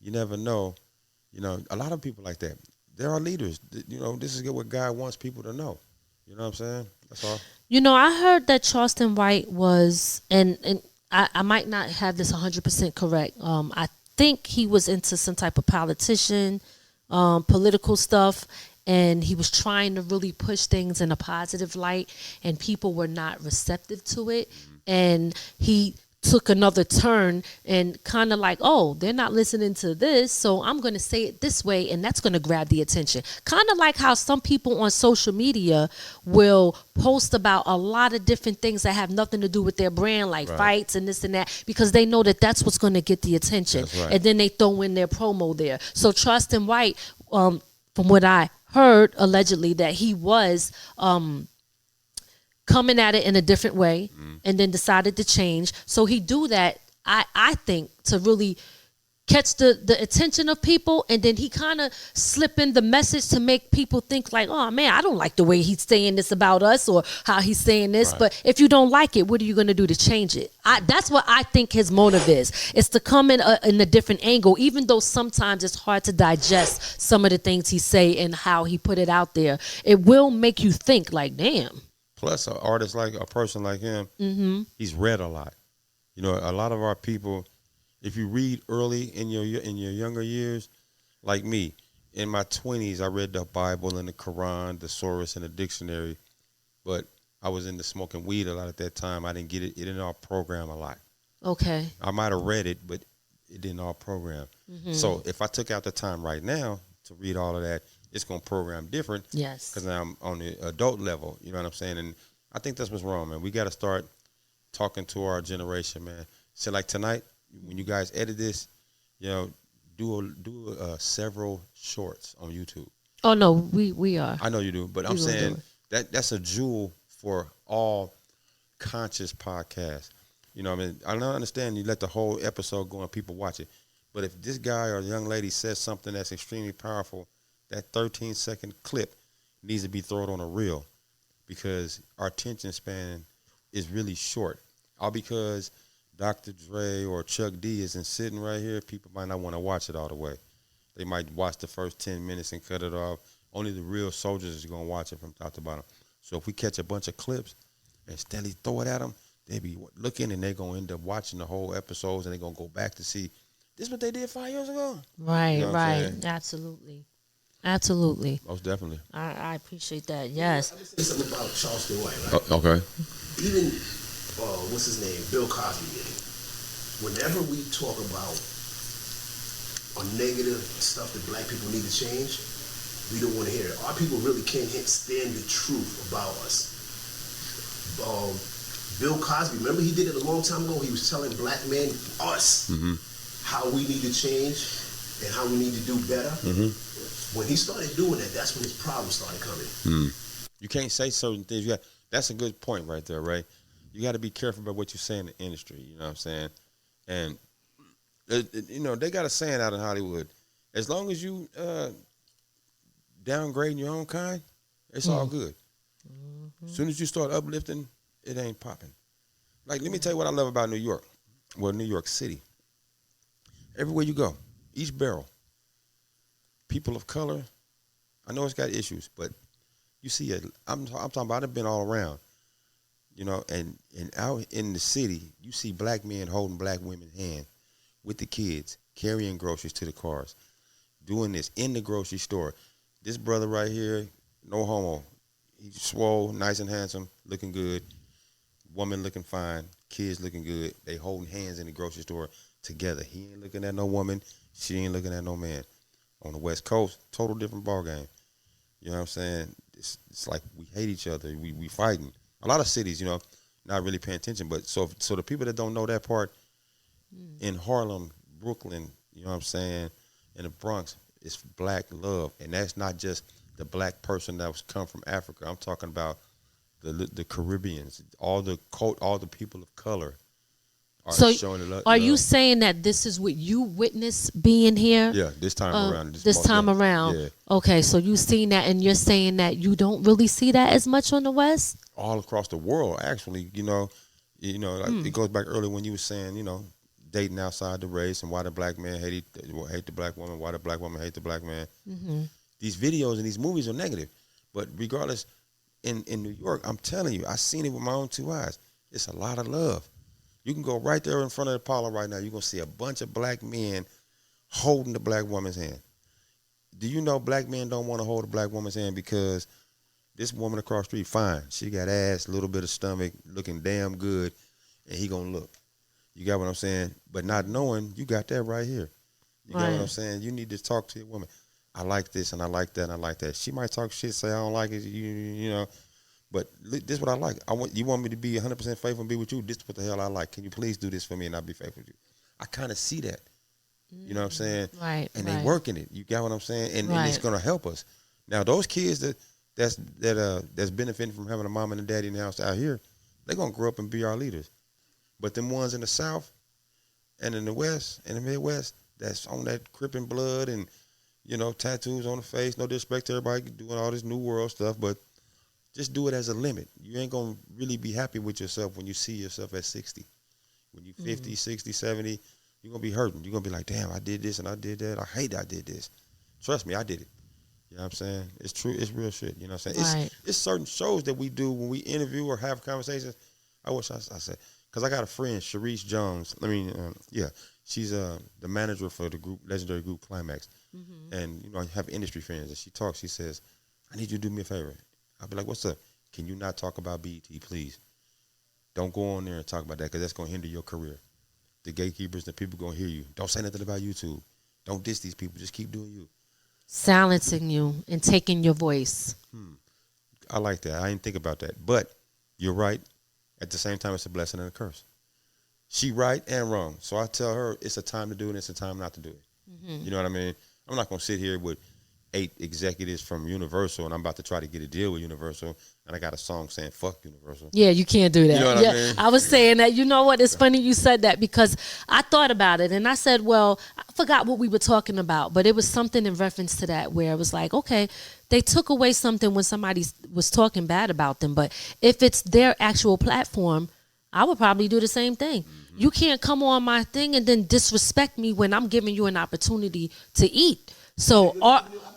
you never know. A lot of people like that. There are leaders. This is what God wants people to know. You know what I'm saying? That's all. I heard that Charleston White was, and I might not have this 100% correct. I think he was into some type of political stuff, and he was trying to really push things in a positive light, and people were not receptive to it. And he took another turn and kind of like, oh, they're not listening to this, so I'm going to say it this way, and that's going to grab the attention. Kind of like how some people on social media will post about a lot of different things that have nothing to do with their brand, like fights and this and that, because they know that that's what's going to get the attention. And then they throw in their promo there. So Charleston White, from what I heard, allegedly, that he was coming at it in a different way, and then decided to change. So he do that, I think, to really catch the attention of people, and then he kind of slip in the message to make people think like, oh man, I don't like the way he's saying this about us or how he's saying this. But if you don't like it, what are you going to do to change it? That's what I think his motive is. It's to come in a different angle, even though sometimes it's hard to digest some of the things he say and how he put it out there. It will make you think like, damn. Plus, an artist like a person like him, he's read a lot. A lot of our people, if you read early in your younger years, like me, in my 20s, I read the Bible and the Quran, the Soros, and the dictionary, but I was into smoking weed a lot at that time. I didn't get it. It didn't all program a lot. Okay. I might have read it, but it didn't all program. So if I took out the time right now to read all of that, it's going to program different. Yes. Because now I'm on the adult level. You know what I'm saying? And I think that's what's wrong, man. We got to start talking to our generation, man. So like tonight, when you guys edit this, you know, do several shorts on YouTube. Oh no, we are. I know you do, but I'm saying that's a jewel for all conscious podcasts. You know what I mean? I don't understand you let the whole episode go and people watch it. But if this guy or young lady says something that's extremely powerful, that 13-second clip needs to be thrown on a reel, because our attention span is really short. All because Dr. Dre or Chuck D isn't sitting right here, people might not want to watch it all the way. They might watch the first 10 minutes and cut it off. Only the real soldiers is going to watch it from top to bottom. So if we catch a bunch of clips and steadily throw it at them, they be looking and they're going to end up watching the whole episodes, and they're going to go back to see, this is what they did 5 years ago. Right, you know right. Absolutely. Most definitely. I appreciate that. Yes. Let me say something about Charleston White, right? Okay. Even, what's his name? Bill Cosby did. Whenever we talk about negative stuff that black people need to change, we don't want to hear it. Our people really can't stand the truth about us. Bill Cosby, remember he did it a long time ago? He was telling black men, us, how we need to change and how we need to do better. When he started doing that, that's when his problems started coming. You can't say certain things. That's a good point right there, Ray. You got to be careful about what you say in the industry. You know what I'm saying? And, you know, they got a saying out in Hollywood. As long as you downgrading your own kind, it's all good. As soon as you start uplifting, it ain't popping. Like, let me tell you what I love about New York. Well, New York City. Everywhere you go, each barrel, people of color, I know it's got issues, but you see it. I'm talking about, I've been all around, you know, and out in the city, you see black men holding black women's hand with the kids, carrying groceries to the cars, doing this in the grocery store. This brother right here, no homo. He's swole, nice and handsome, looking good. Woman looking fine, kids looking good. They holding hands in the grocery store together. He ain't looking at no woman. She ain't looking at no man. On the West Coast, total different ball game. You know what I'm saying? It's like we hate each other. We fighting. A lot of cities, you know, not really paying attention. But so the people that don't know that part, in Harlem, Brooklyn, you know what I'm saying, in the Bronx, it's black love. And that's not just the black person that was come from Africa. I'm talking about the Caribbeans, all the people of color are showing it up. Are you saying that this is what you witnessed being here? Yeah, this time around. This time around. Yeah. Okay, so you've seen that, and you're saying that you don't really see that as much on the West? All across the world, actually. You know, like it goes back earlier when you were saying, you know, dating outside the race and why the black man hate the black woman, why the black woman hate the black man. These videos and these movies are negative, but regardless. In New York, I'm telling you, I seen it with my own two eyes. It's a lot of love. You can go right there in front of the Apollo right now. You're going to see a bunch of black men holding the black woman's hand. Do you know black men don't want to hold a black woman's hand because this woman across the street, fine. She got ass, a little bit of stomach, looking damn good, and he going to look. You got what I'm saying? But not knowing, you got that right here. You got what I'm saying? You need to talk to your woman. I like this and I like that and I like that. She might talk shit, say I don't like it, you know. But this is what I like. You want me to be 100% faithful and be with you? This is what the hell I like. Can you please do this for me and I'll be faithful with you? I kind of see that. You know what I'm saying? Right. And they working it. You got what I'm saying? And it's gonna help us. Now those kids that's benefiting from having a mom and a daddy in the house out here, they're gonna grow up and be our leaders. But them ones in the South and in the West and the Midwest that's on that Crippin' blood and you know, tattoos on the face, no disrespect to everybody doing all this new world stuff, but just do it as a limit. You ain't going to really be happy with yourself when you see yourself at 60. When you 50, 60, 70, you're going to be hurting. You're going to be like, damn, I did this and I did that. I hate I did this. Trust me, I did it. You know what I'm saying? It's true. It's real shit. You know what I'm saying? It's certain shows that we do when we interview or have conversations. I wish I said, because I got a friend, Sharice Jones. She's the manager for the legendary group Climax. And, you know, I have industry friends, and she talks, she says, I need you to do me a favor. I'll be like, what's up? Can you not talk about BET, please? Don't go on there and talk about that because that's going to hinder your career. The gatekeepers, the people going to hear you. Don't say nothing about YouTube. Don't diss these people. Just keep doing you. silencing you and taking your voice. I like that. I didn't think about that. But you're right. At the same time, it's a blessing and a curse. She right and wrong. So I tell her it's a time to do it and it's a time not to do it. Mm-hmm. You know what I mean? I'm not going to sit here with 8 executives from Universal and I'm about to try to get a deal with Universal and I got a song saying fuck Universal. Yeah, you can't do that. You know what I mean? I was saying that. You know what? It's funny you said that because I thought about it and I said, well, I forgot what we were talking about, but it was something in reference to that where it was like, okay, they took away something when somebody was talking bad about them, but if it's their actual platform, I would probably do the same thing. Mm-hmm. You can't come on my thing and then disrespect me when I'm giving you an opportunity to eat. So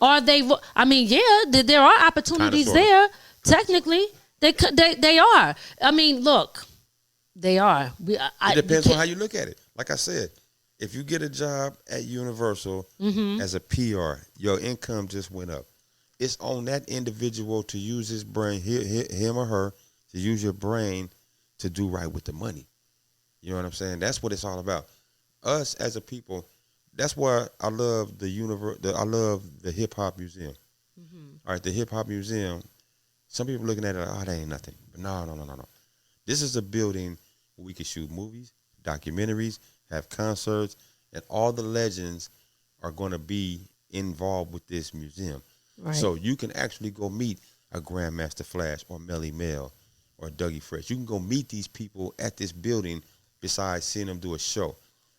are they? I mean, yeah, there are opportunities there. Technically, they are. I mean, look, they are. It depends on how you look at it. Like I said, if you get a job at Universal as a PR, your income just went up. It's on that individual to use his brain, him or her, to use your brain to do right with the money. You know what I'm saying? That's what it's all about. Us as a people. That's why I love I love the Hip Hop Museum. Mm-hmm. All right, the Hip Hop Museum. Some people looking at it like, oh, that ain't nothing. But no. This is a building where we can shoot movies, documentaries, have concerts, and all the legends are going to be involved with this museum. Right. So you can actually go meet a Grandmaster Flash or Melly Mel or Dougie Fresh. You can go meet these people at this building besides seeing them do a show.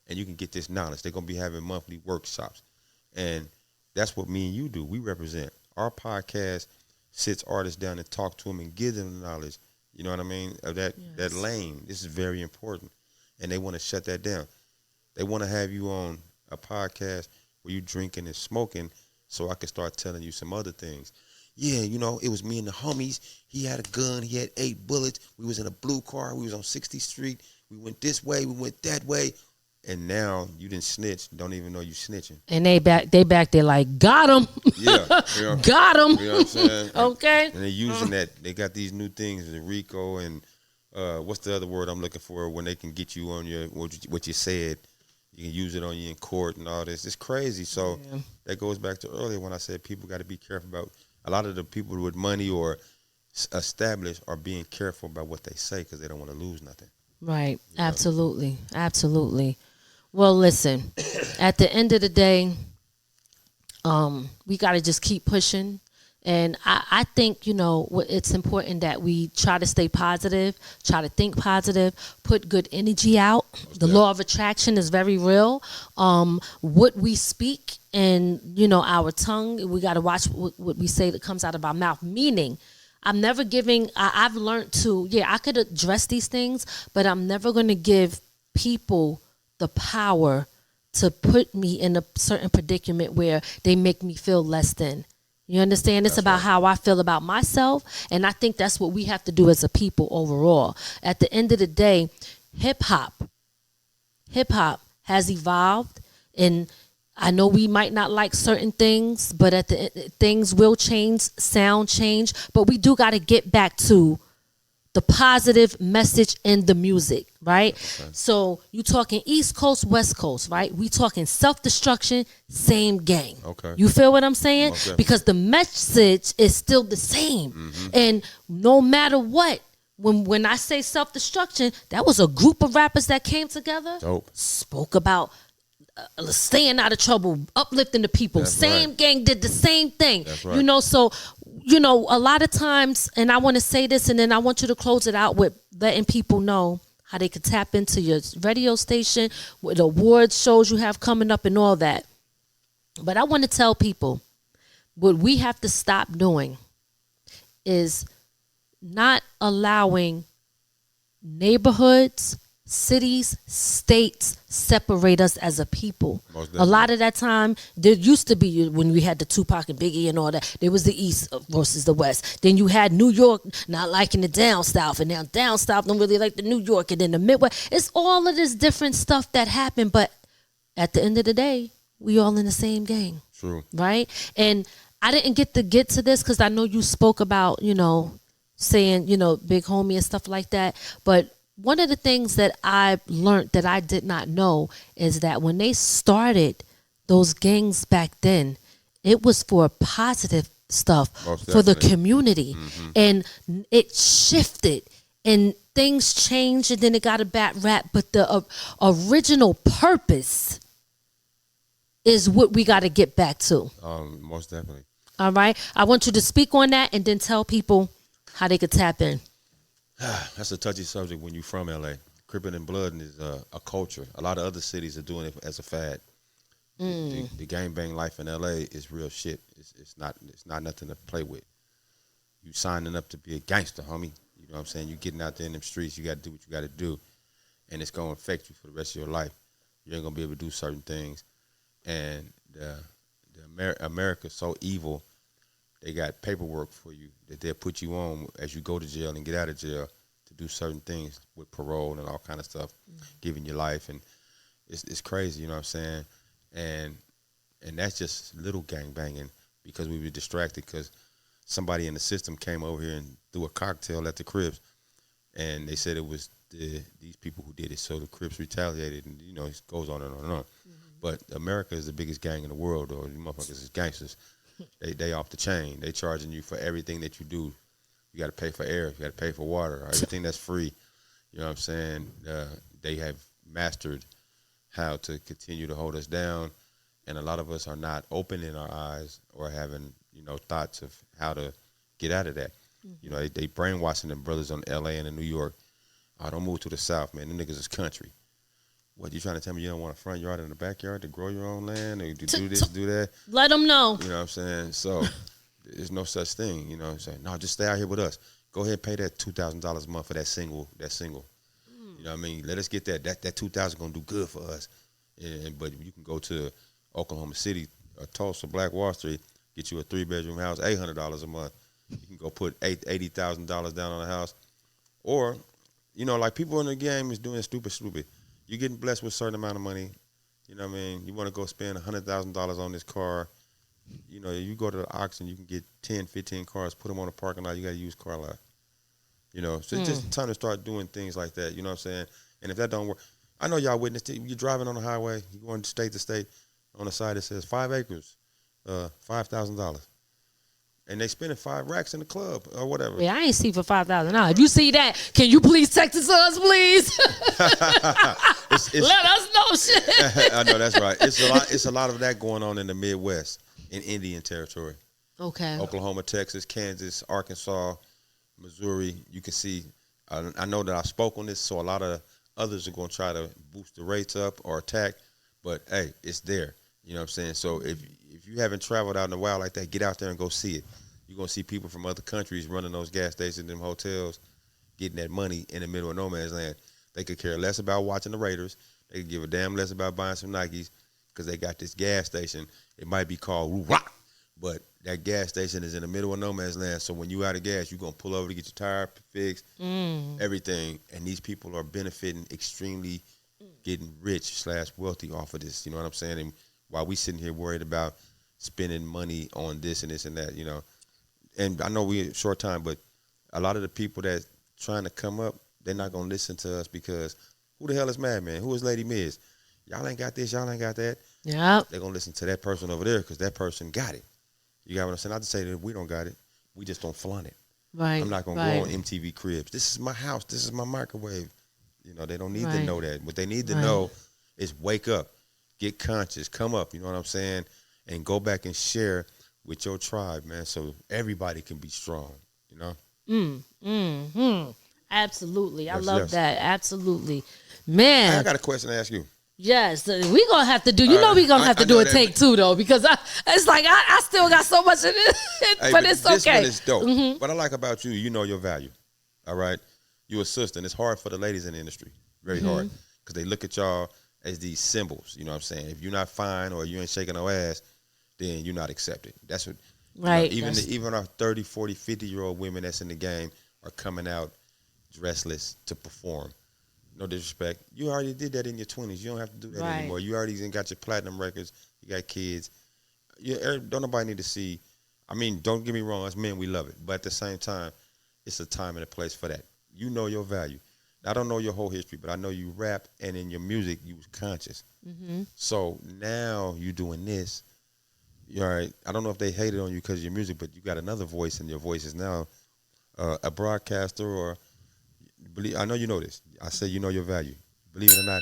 And you can get this knowledge. They're going to be having monthly workshops. And that's what me and you do. We represent. Our podcast sits artists down and talk to them and give them the knowledge, you know what I mean, of that lane. This is very important. And they want to shut that down. They want to have you on a podcast where you drinking and smoking so I can start telling you some other things. Yeah, you know, it was me and the homies. He had a gun. He had 8 bullets. We was in a blue car. We was on 60th Street. We went this way. We went that way. And now you didn't snitch, don't even know you snitching. And they back there like, got him. Yeah. You know, got him. You know what I'm saying? Okay. And they're using that. They got these new things, the RICO and what's the other word I'm looking for when they can get you on your what you said. You can use it on you in court and all this. It's crazy. So that goes back to earlier when I said people got to be careful about, a lot of the people with money or established are being careful about what they say because they don't want to lose nothing. Right. You know? Absolutely. Absolutely. Well, listen, at the end of the day, we got to just keep pushing. And I think, you know, it's important that we try to stay positive, try to think positive, put good energy out. The law of attraction is very real. What we speak and, you know, our tongue, we got to watch what we say that comes out of our mouth. Meaning, I'm never giving, I've learned to, I could address these things, but I'm never going to give people the power to put me in a certain predicament where they make me feel less than. You understand? It's about how I feel about myself, and I think that's what we have to do as a people overall. At the end of the day, hip-hop has evolved, and I know we might not like certain things, but things will change, sound change, but we do got to get back to the positive message in the music, right? Okay. So you talking East Coast, West Coast, right? We talking self-destruction, same gang. Okay. You feel what I'm saying? Okay. Because the message is still the same. Mm-hmm. And no matter what, when I say self-destruction, that was a group of rappers that came together, spoke about staying out of trouble, uplifting the people. That's same right. Gang did the same thing. That's right. You know, so, you know, a lot of times, and I want to say this, and then I want you to close it out with letting people know how they could tap into your radio station, with the awards shows you have coming up and all that. But I want to tell people what we have to stop doing is not allowing neighborhoods, cities, states separate us as a people. A lot of that time, there used to be, when we had the Tupac and Biggie and all that, there was the East versus the West. Then you had New York not liking the down South, and now down South don't really like the New York, and then the Midwest. It's all of this different stuff that happened, but at the end of the day, we all in the same gang. True. Right? And I didn't get to this because I know you spoke about, you know, saying, you know, Big Homie and stuff like that, but one of the things that I learned that I did not know is that when they started those gangs back then, it was for positive stuff for the community. And it shifted and things changed and then it got a bad rap. But the original purpose is what we got to get back to. Most definitely. All right. I want you to speak on that and then tell people how they could tap in. That's a touchy subject when you're from LA. Crippin' and Blood is a culture. A lot of other cities are doing it as a fad. The gangbang life in LA is real shit. It's not nothing to play with. You signing up to be a gangster, homie. You know what I'm saying? You getting out there in them streets. You got to do what you got to do, and it's gonna affect you for the rest of your life. You ain't gonna be able to do certain things, and America's so evil. They got paperwork for you that they'll put you on as you go to jail and get out of jail to do certain things with parole and all kind of stuff, giving you life, and it's crazy. You know what I'm saying? And that's just little gang banging because we were distracted because somebody in the system came over here and threw a cocktail at the Crips, and they said it was these people who did it. So the Crips retaliated, and it goes on and on and on. But America is the biggest gang in the world, or you motherfuckers is gangsters. They off the chain. They charging you for everything that you do. You got to pay for air. You got to pay for water. Everything that's free. You know what I'm saying? They have mastered how to continue to hold us down, and a lot of us are not opening our eyes or having thoughts of how to get out of that. They brainwashing them brothers on L.A. and in New York. Oh, don't move to the South, man. Them niggas is country. What, you trying to tell me you don't want a front yard in the backyard to grow your own land or to do this, do that? Let them know. You know what I'm saying? So there's no such thing. You know what I'm saying? No, just stay out here with us. Go ahead and pay that $2,000 a month for that single. You know what I mean? Let us get that. That $2,000 gonna do good for us. But you can go to Oklahoma City, Tulsa, Black Wall Street, get you a 3-bedroom house, $800 a month. You can go put $80,000 down on a house, or like people in the game is doing stupid. You're getting blessed with a certain amount of money. You know what I mean? You want to go spend $100,000 on this car. You go to the auction, you can get 10, 15 cars, put them on the parking lot. You got to use car lot. So it's just time to start doing things like that. You know what I'm saying? And if that don't work, I know y'all witnessed it. You're driving on the highway, you're going state to state. On the side it says 5 acres, $5,000. And they spending 5 racks in the club or whatever. Yeah, I ain't see for $5,000. If you see that, can you please text it to us, please? Let us know shit. I know that's right. It's a lot of that going on in the Midwest, in Indian territory. Okay. Oklahoma, Texas, Kansas, Arkansas, Missouri. You can see. I know that I spoke on this, so a lot of others are going to try to boost the rates up or attack. But hey, it's there. You know what I'm saying? So if you haven't traveled out in the wild like that, get out there and go see it. You're going to see people from other countries running those gas stations, them hotels, getting that money in the middle of no man's land. They could care less about watching the Raiders. They could give a damn less about buying some Nikes because they got this gas station. It might be called Rock, but that gas station is in the middle of no man's land. So when you out of gas, you're going to pull over to get your tire fixed, everything. And these people are benefiting extremely, getting rich / wealthy off of this. You know what I'm saying? And while we sitting here worried about spending money on this and this and that, And I know we're short time, but a lot of the people that trying to come up, they're not going to listen to us because who the hell is Madman? Who is Lady Miz? Y'all ain't got this. Y'all ain't got that. Yeah. They're going to listen to that person over there because that person got it. You got what I'm saying? Not to say that we don't got it. We just don't flaunt it. Right. I'm not going to go on MTV Cribs. This is my house. This is my microwave. They don't need to know that. What they need to know is wake up, get conscious, come up, you know what I'm saying, and go back and share with your tribe, man, so everybody can be strong, Absolutely. I love that. Absolutely. Man. I got a question to ask you. Yes. We're going to have to do, we're going to have to do a take 2, though, because it's like I still got so much in it, but it's okay. This one is dope. What I like about you, you know your value, all right? You a sister, and it's hard for the ladies in the industry, very hard, because they look at y'all as these symbols, you know what I'm saying? If you're not fine or you ain't shaking no ass, then you're not accepted. That's what, right. Even our 30, 40, 50-year-old women that's in the game are coming out dressless to perform. No disrespect. You already did that in your 20s. You don't have to do that anymore. You already got your platinum records. You got kids. Don't nobody need to see. I mean, don't get me wrong. As men, we love it. But at the same time, it's a time and a place for that. You know your value. I don't know your whole history, but I know you rap, and in your music, you was conscious. So now you doing this. All right. I don't know if they hated on you because of your music, but you got another voice, and your voice is now a broadcaster or I know you know this. I say you know your value. Believe it or not,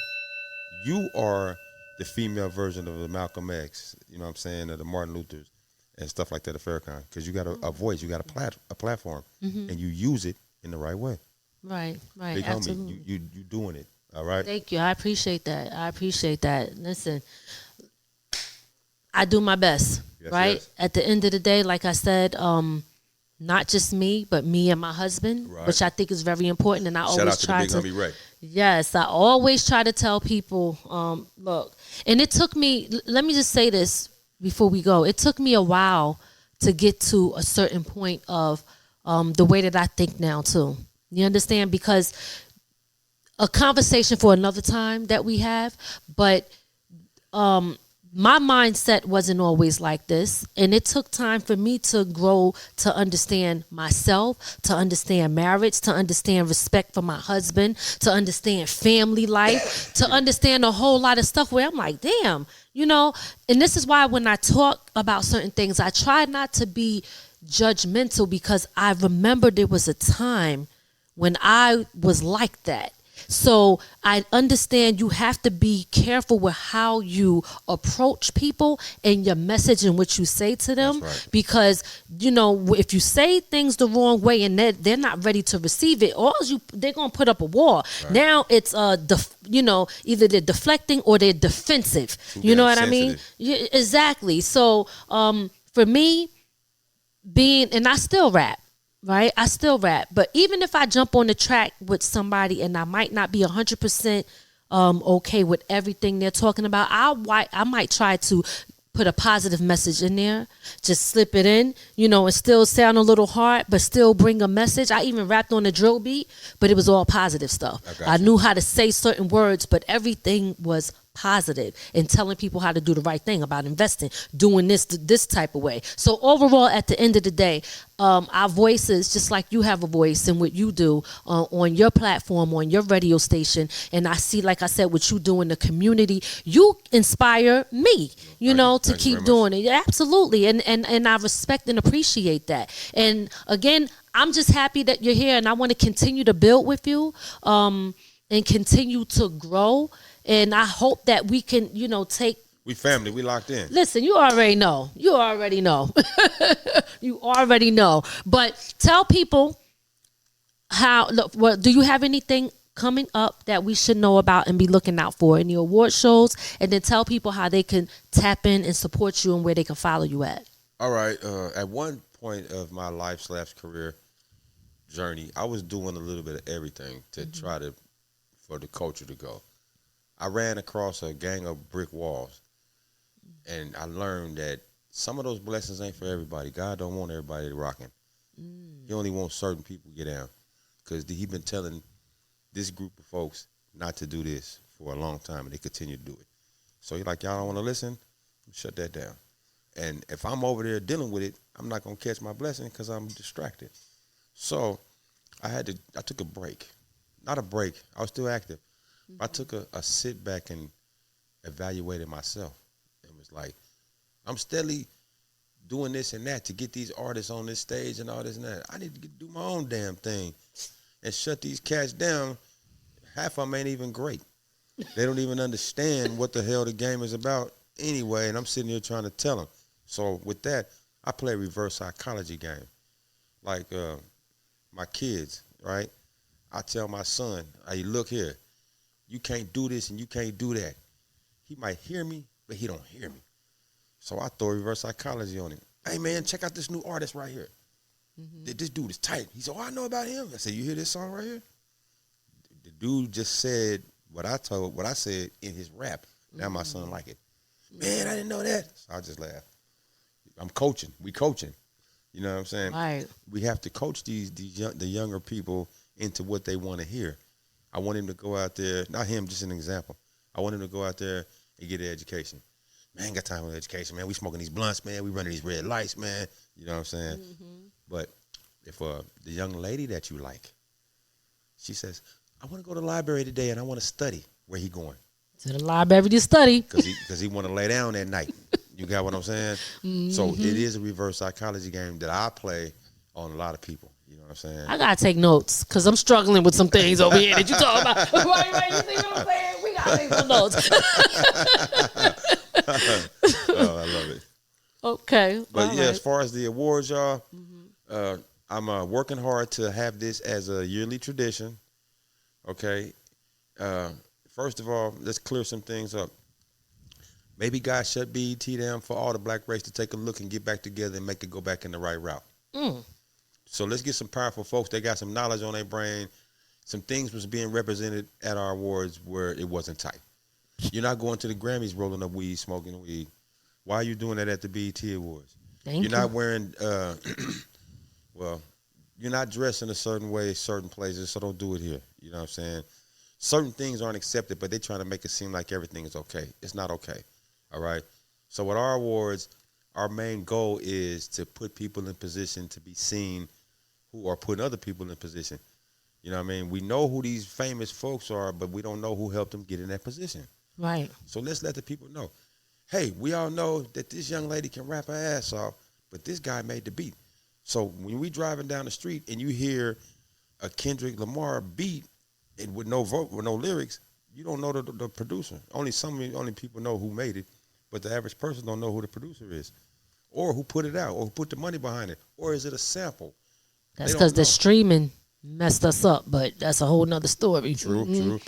you are the female version of the Malcolm X. You know what I'm saying? Or the Martin Luther's and stuff like that at Farrakhan, because you got a voice, you got a platform, and you use it in the right way. Right. Big Absolutely. homie, you doing it. All right. Thank you. I appreciate that. Listen, I do my best. Yes, right. yes. At the end of the day, like I said, not just me, but me and my husband, Right. which I think is very important. And I Shout out always to try the Big Homie Ray. Yes, I always try to tell people, look, and it took me, let me just say this before we go. It took me a while to get to a certain point of the way that I think now too. You understand? Because a conversation for another time that we have, but my mindset wasn't always like this, and it took time for me to grow, to understand myself, to understand marriage, to understand respect for my husband, to understand family life, to understand a whole lot of stuff where I'm like, damn, you know. And this is why when I talk about certain things, I try not to be judgmental, because I remember there was a time when I was like that. So I understand you have to be careful with how you approach people and your message and what you say to them. That's right. Because, you know, if you say things the wrong way and they're not ready to receive it, they're going to put up a wall. Right. Now it's, either they're deflecting or they're defensive. You know what I mean? Yeah, exactly. So for me, and I still rap. Right? I still rap. But even if I jump on the track with somebody and I might not be 100% okay with everything they're talking about, I might try to put a positive message in there, just slip it in, and still sound a little hard, but still bring a message. I even rapped on the drill beat, but it was all positive stuff. I knew how to say certain words, but everything was positive and telling people how to do the right thing about investing, doing this type of way. So overall, at the end of the day, our voices, just like you have a voice and what you do on your platform, on your radio station, and I see, like I said, what you do in the community, you inspire me, to keep doing it. Absolutely. And I respect and appreciate that. And again, I'm just happy that you're here, and I want to continue to build with you and continue to grow. And I hope that we can, take. We family. We locked in. Listen, you already know. You already know. But tell people do you have anything coming up that we should know about and be looking out for in the award shows? And then tell people how they can tap in and support you and where they can follow you at. All right. At one point of my life/career journey, I was doing a little bit of everything to try for the culture to go. I ran across a gang of brick walls, and I learned that some of those blessings ain't for everybody. God don't want everybody rocking. He only wants certain people to get down, because he been telling this group of folks not to do this for a long time, and they continue to do it. So you're like, y'all don't want to listen? Shut that down. And if I'm over there dealing with it, I'm not going to catch my blessing because I'm distracted. So I took a break. Not a break. I was still active. I took a sit back and evaluated myself. It was like, I'm steadily doing this and that to get these artists on this stage and all this and that. I need to do my own damn thing and shut these cats down. Half of them ain't even great. They don't even understand what the hell the game is about anyway, and I'm sitting here trying to tell them. So with that, I play a reverse psychology game. Like my kids, right? I tell my son, hey, look here. You can't do this and you can't do that. He might hear me, but he don't hear me. So I throw reverse psychology on him. Hey, man, check out this new artist right here. This dude is tight. He said, I know about him. I said, you hear this song right here? The dude just said what I said in his rap. Now my son like it. Man, I didn't know that. So I just laugh. I'm coaching. We coaching. You know what I'm saying? Right. We have to coach the younger people into what they want to hear. I want him to go out there, not him, just an example. I want him to go out there and get an education. Man, ain't got time for education, man. We smoking these blunts, man. We running these red lights, man. You know what I'm saying? But if the young lady that you like, she says, I want to go to the library today and I want to study. Where he going? To the library to study. Because he want to lay down at night. You got what I'm saying? So it is a reverse psychology game that I play on a lot of people. You know what I'm saying? I gotta take notes because I'm struggling with some things over here that you talking about. right, you see what I'm saying? We gotta take some notes. Oh, I love it. Okay. But yeah, as far as the awards, y'all, I'm working hard to have this as a yearly tradition. Okay. First of all, let's clear some things up. Maybe God shut BET down for all the black race to take a look and get back together and make it go back in the right route. So let's get some powerful folks. They got some knowledge on their brain. Some things was being represented at our awards where it wasn't tight. You're not going to the Grammys rolling up weed, smoking weed. Why are you doing that at the BET Awards? Thank you. You're not wearing, well, you're not dressed in a certain way, certain places, so don't do it here. You know what I'm saying? Certain things aren't accepted, but they're trying to make it seem like everything is okay. It's not okay. All right? So with our awards, our main goal is to put people in position to be seen who are putting other people in position. You know what I mean? We know who these famous folks are, but we don't know who helped them get in that position. Right. So let's let the people know. Hey, we all know that this young lady can rap her ass off, but this guy made the beat. So when we driving down the street and you hear a Kendrick Lamar beat and with no lyrics, you don't know the producer. Only people know who made it, but the average person don't know who the producer is, or who put it out, or who put the money behind it, or is it a sample? That's because the streaming messed us up, but that's a whole nother story. True.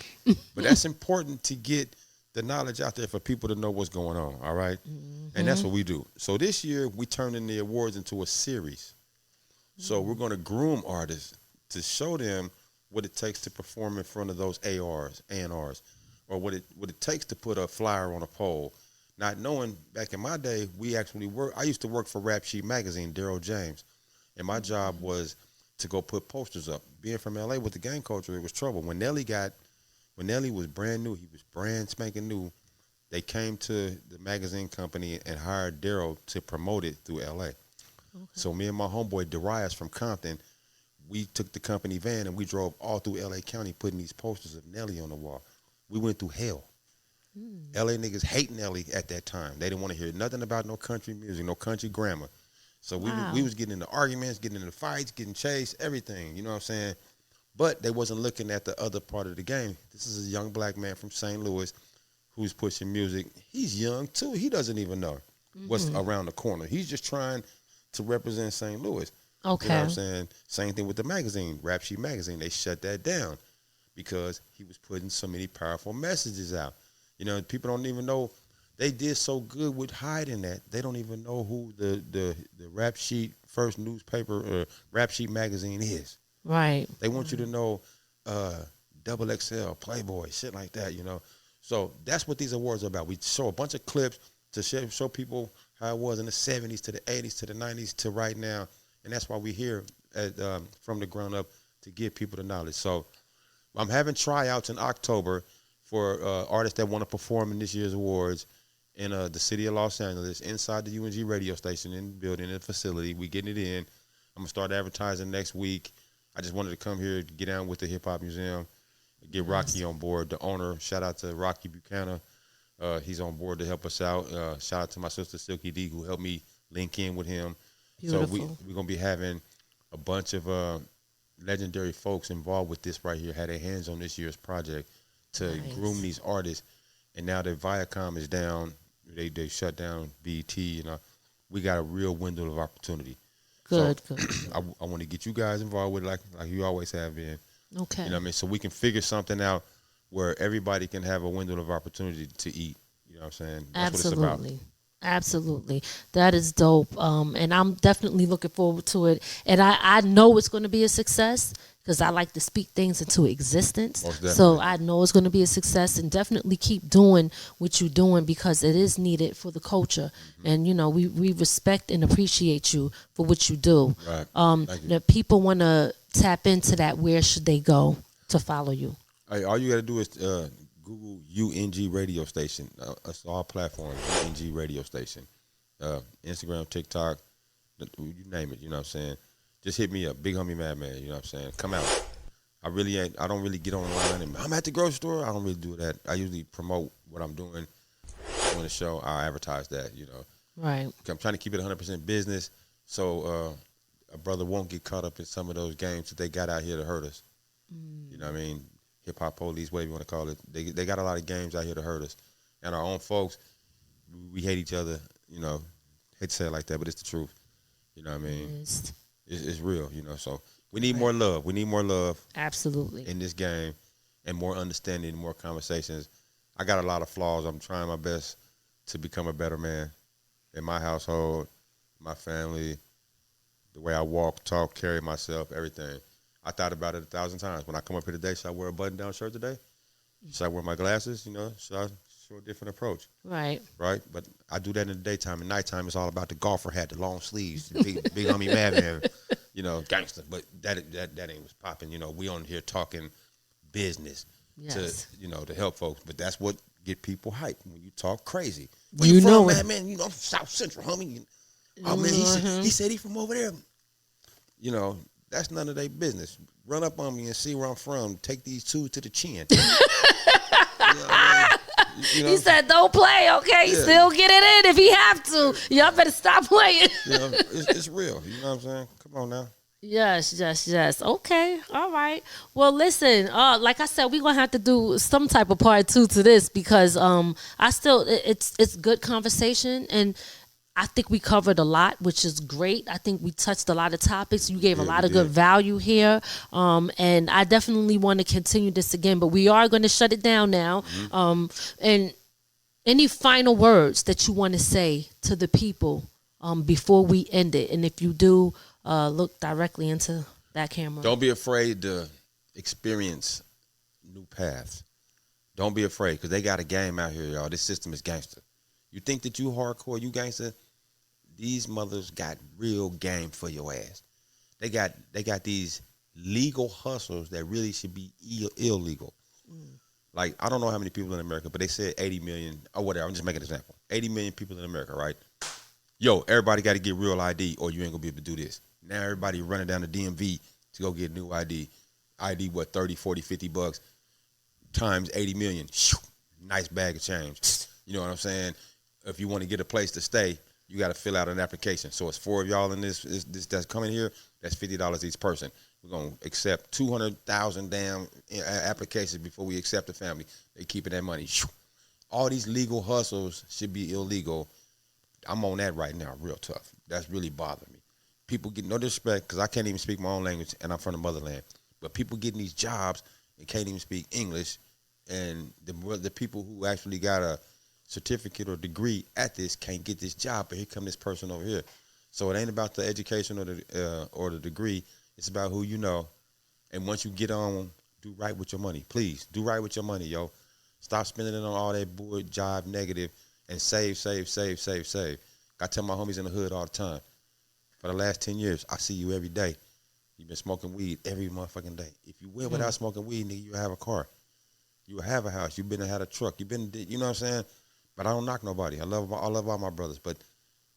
But that's important to get the knowledge out there for people to know what's going on, all right? And that's what we do. So this year, we turned in the awards into a series. So we're going to groom artists to show them what it takes to perform in front of those ARs, A&Rs, or what it takes to put a flyer on a pole. Not knowing, back in my day, I used to work for Rap Sheet Magazine, Daryl James, and my job was to go put posters up. Being from LA with the gang culture, it was trouble. When Nelly was brand new, he was brand spanking new, they came to the magazine company and hired Daryl to promote it through LA. Okay. So me and my homeboy Darius from Compton, we took the company van and we drove all through LA County putting these posters of Nelly on the wall. We went through hell. LA niggas hate Nelly at that time. They didn't want to hear nothing about no country music, no country grammar. So we was getting into arguments, getting into fights, getting chased, everything. You know what I'm saying? But they wasn't looking at the other part of the game. This is a young black man from St. Louis who's pushing music. He's young, too. He doesn't even know what's around the corner. He's just trying to represent St. Louis. Okay. You know what I'm saying? Same thing with the magazine, Rap Sheet Magazine. They shut that down because he was putting so many powerful messages out. You know, people don't even know. They did so good with hiding that. They don't even know who the Rap Sheet first newspaper, Rap Sheet Magazine is. Right. They want you to know Double XL, Playboy, shit like that, you know. So that's what these awards are about. We show a bunch of clips to show people how it was in the 70s to the 80s to the 90s to right now. And that's why we're here from the ground up to give people the knowledge. So I'm having tryouts in October for artists that want to perform in this year's awards in the city of Los Angeles, inside the UNG radio station, in the building, in the facility. We getting it in. I'm going to start advertising next week. I just wanted to come here to get down with the Hip Hop Museum, get Rocky on board, the owner. Shout out to Rocky Buchanan. He's on board to help us out. Shout out to my sister Silky D, who helped me link in with him. Beautiful. So we're going to be having a bunch of legendary folks involved with this right here, had their hands on this year's project to groom these artists. And now that Viacom is down, they shut down BET, you know, we got a real window of opportunity. Good. I want to get you guys involved with it like you always have been. Okay. You know what I mean? So we can figure something out where everybody can have a window of opportunity to eat. You know what I'm saying? That's what it's about. Absolutely. That is dope. And I'm definitely looking forward to it. And I know it's going to be a success because I like to speak things into existence. So I know it's going to be a success, and definitely keep doing what you're doing because it is needed for the culture. Mm-hmm. And, you know, we respect and appreciate you for what you do. Right. If people want to tap into that, where should they go to follow you? All you got to do is Google UNG Radio Station. It's all platforms, UNG Radio Station. Instagram, TikTok, you name it, you know what I'm saying? Just hit me up, Big Homie Madman, you know what I'm saying? Come out. I don't really get online and I'm at the grocery store. I don't really do that. I usually promote what I'm doing on the show. I'll advertise that, you know. Right. I'm trying to keep it 100% business, so a brother won't get caught up in some of those games that they got out here to hurt us. You know what I mean? Hip hop police, whatever you want to call it. They got a lot of games out here to hurt us, and our own folks, we hate each other. You know, hate to say it like that, but it's the truth. You know what I mean? It's real. You know, so we need more love. We need more love. Absolutely. In this game, and more understanding, more conversations. I got a lot of flaws. I'm trying my best to become a better man in my household, my family, the way I walk, talk, carry myself, everything. I thought about it 1,000 times. When I come up here today, should I wear a button-down shirt today? Should I wear my glasses? You know, should I show a different approach? Right. Right? But I do that in the daytime. At nighttime, it's all about the golfer hat, the long sleeves, the big homie Madman, you know, gangster. But that ain't what's popping. You know, we on here talking business to, you know, to help folks. But that's what get people hyped when you talk crazy. Where you from, man? You know, South Central, homie. Oh, man, he said he from over there. You know, that's none of their business. Run up on me and see where I'm from. Take these two to the chin. You know what I mean? You know, he said, don't play, okay? Yeah. Still get it in if he have to. Y'all better stop playing. You know, it's real. You know what I'm saying? Come on now. Yes. Okay. All right. Well, listen, like I said, we're going to have to do some type of part 2 to this because it's good conversation, and I think we covered a lot, which is great. I think we touched a lot of topics. You gave a lot of good value here. And I definitely want to continue this again, but we are going to shut it down now. And any final words that you want to say to the people before we end it? And if you do, look directly into that camera. Don't be afraid to experience new paths. Don't be afraid, because they got a game out here, y'all. This system is gangster. You think that you hardcore, you gangster? These mothers got real game for your ass. They got these legal hustles that really should be illegal. Like, I don't know how many people in America, but they said 80 million or whatever. I'm just making an example. 80 million people in America, right? Yo, everybody got to get real ID or you ain't going to be able to do this. Now everybody running down the DMV to go get new ID. ID, what, 30, 40, 50 bucks times 80 million. Nice bag of change. You know what I'm saying? If you want to get a place to stay, you got to fill out an application. So it's 4 of y'all in this that's coming here. That's $50 each person. We're going to accept 200,000 damn applications before we accept a family. They keeping that money. All these legal hustles should be illegal. I'm on that right now, real tough. That's really bothering me. People get no disrespect, because I can't even speak my own language, and I'm from the motherland. But people getting these jobs and can't even speak English, and the people who actually got a certificate or degree at this can't get this job, but here come this person over here. So it ain't about the education or the degree. It's about who you know. And once you get on, do right with your money. Please, do right with your money, yo. Stop spending it on all that bull jive negative and save. I tell my homies in the hood all the time, for the last 10 years, I see you every day. You've been smoking weed every motherfucking day. If you went without smoking weed, nigga, you have a car. You have a house. You've been and had a truck. You know what I'm saying? But I don't knock nobody. I love all my brothers. But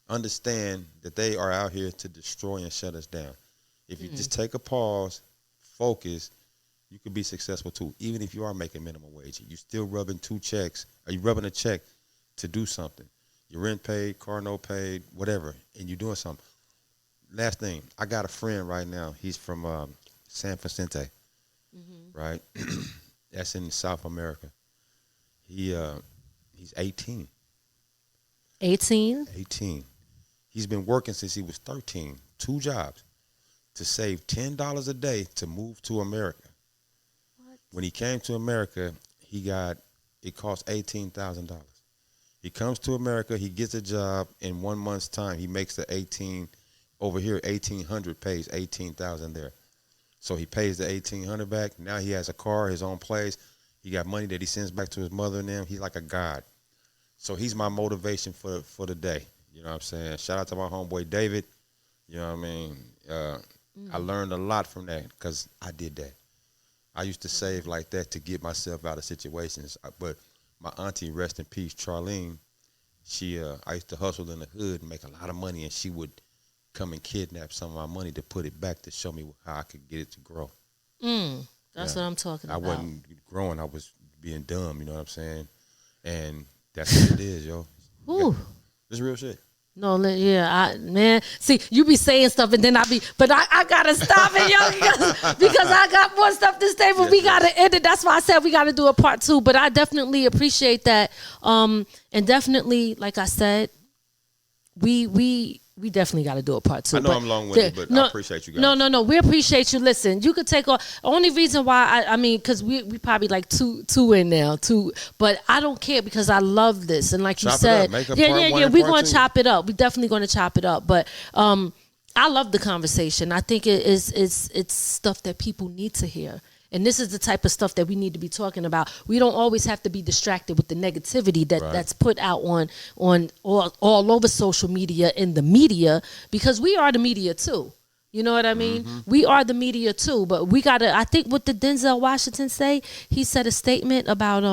understand that they are out here to destroy and shut us down. If you just take a pause, focus, you can be successful too. Even if you are making minimum wage, you still rubbing 2 checks. Are you rubbing a check to do something? Your rent paid, car note paid, whatever, and you're doing something. Last thing, I got a friend right now. He's from San Vicente, right? That's in South America. He's 18. 18? 18. He's been working since he was 13, 2 jobs, to save $10 a day to move to America. What? When he came to America, it cost $18,000. He comes to America, he gets a job. In 1 month's time, he makes the 18 over here. 1,800 pays 18,000 there. So he pays the 1,800 back. Now he has a car, his own place. He got money that he sends back to his mother and them. He's like a god. So he's my motivation for the day. You know what I'm saying? Shout out to my homeboy David. You know what I mean? I learned a lot from that because I did that. I used to save like that to get myself out of situations. But my auntie, rest in peace, Charlene, I used to hustle in the hood and make a lot of money, and she would come and kidnap some of my money to put it back to show me how I could get it to grow. That's what I'm talking about. I wasn't growing. I was being dumb, you know what I'm saying? And that's what it is, yo. Ooh. This is real shit. Man. See, you be saying stuff and then but I gotta stop it, yo, because I got more stuff to say, but we gotta end it. That's why I said we gotta do a part 2. But I definitely appreciate that. And definitely, like I said, we definitely got to do a part 2. I know I'm long-winded, but I appreciate you guys. No. We appreciate you. Listen, you could take off. Only reason why I mean, because we probably like two in now, but I don't care because I love this. And like you said, we're going to chop it up. We're definitely going to chop it up. But I love the conversation. I think it's stuff that people need to hear. And this is the type of stuff that we need to be talking about. We don't always have to be distracted with the negativity that's put out on all over social media, in the media, because we are the media too. You know what I mean? Mm-hmm. We are the media too, but we gotta. I think what did Denzel Washington say? He said a statement about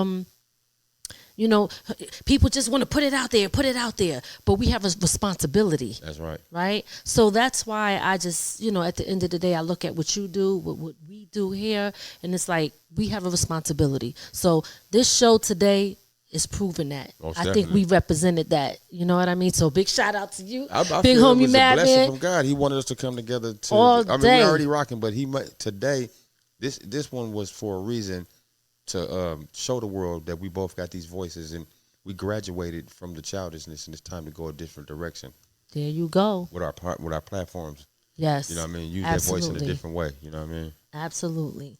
people just want to put it out there, but we have a responsibility. That's right. Right? So that's why I just, at the end of the day, I look at what you do, what we do here, and it's like we have a responsibility. So this show today is proving that. I think we represented that. You know what I mean? So big shout out to you, I Big Homie Madman. A blessing from God. He wanted us to come together all day. We're already rocking, but today, this one was for a reason. To show the world that we both got these voices and we graduated from the childishness and it's time to go a different direction. There you go. With our platforms. Yes. You know what I mean? Use that voice in a different way. You know what I mean? Absolutely.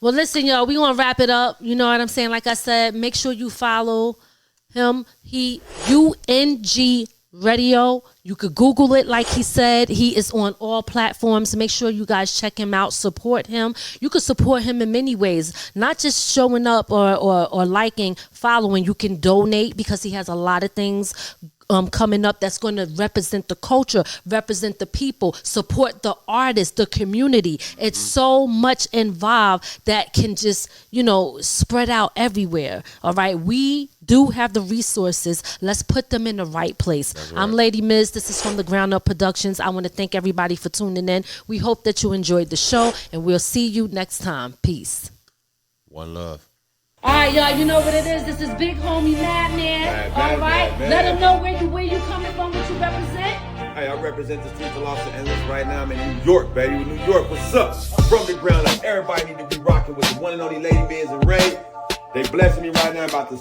Well, listen, y'all, we're going to wrap it up. You know what I'm saying? Like I said, make sure you follow him. He UNG Radio. You could Google it, like he said. He is on all platforms. Make sure you guys check him out. Support him. You could support him in many ways, not just showing up or liking, following. You can donate because he has a lot of things coming up that's going to represent the culture, represent the people, support the artists, the community. It's so much involved that can just, spread out everywhere. All right. We do have the resources. Let's put them in the right place. Right. I'm Lady Miz. This is from the Ground Up Productions. I want to thank everybody for tuning in. We hope that you enjoyed the show, and we'll see you next time. Peace. One love. All right, y'all, you know what it is. This is Big Homie Madman. All right, let them know where you coming from, what you represent. Hey, I represent the streets of Los Angeles right now. I'm in New York, baby. With New York, what's up? From the ground up, everybody need to be rocking with the one and only Lady Miz and Ray. They blessing me right now. I'm about to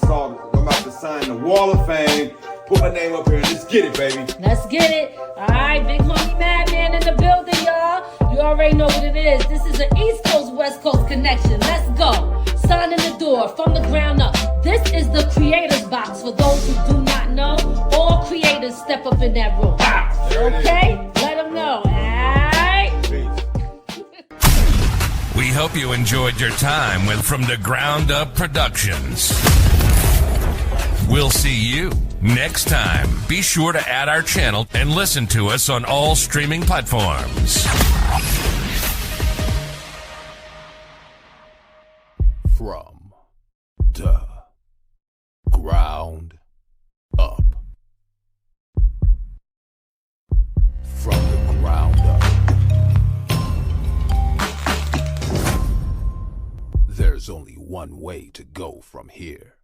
sign the Wall of Fame. Put my name up here and let's get it, baby. Let's get it. All right, Big Homie Madman in the building, y'all. You already know what it is. This is an East Coast, West Coast connection. Let's go. Signing the door from the ground up. This is the creator's box. For those who do not know, all creators step up in that room. Okay? Let them know. All right? We hope you enjoyed your time with From the Ground Up Productions. We'll see you next time. Be sure to add our channel and listen to us on all streaming platforms. From the ground up. From the ground up. There's only one way to go from here.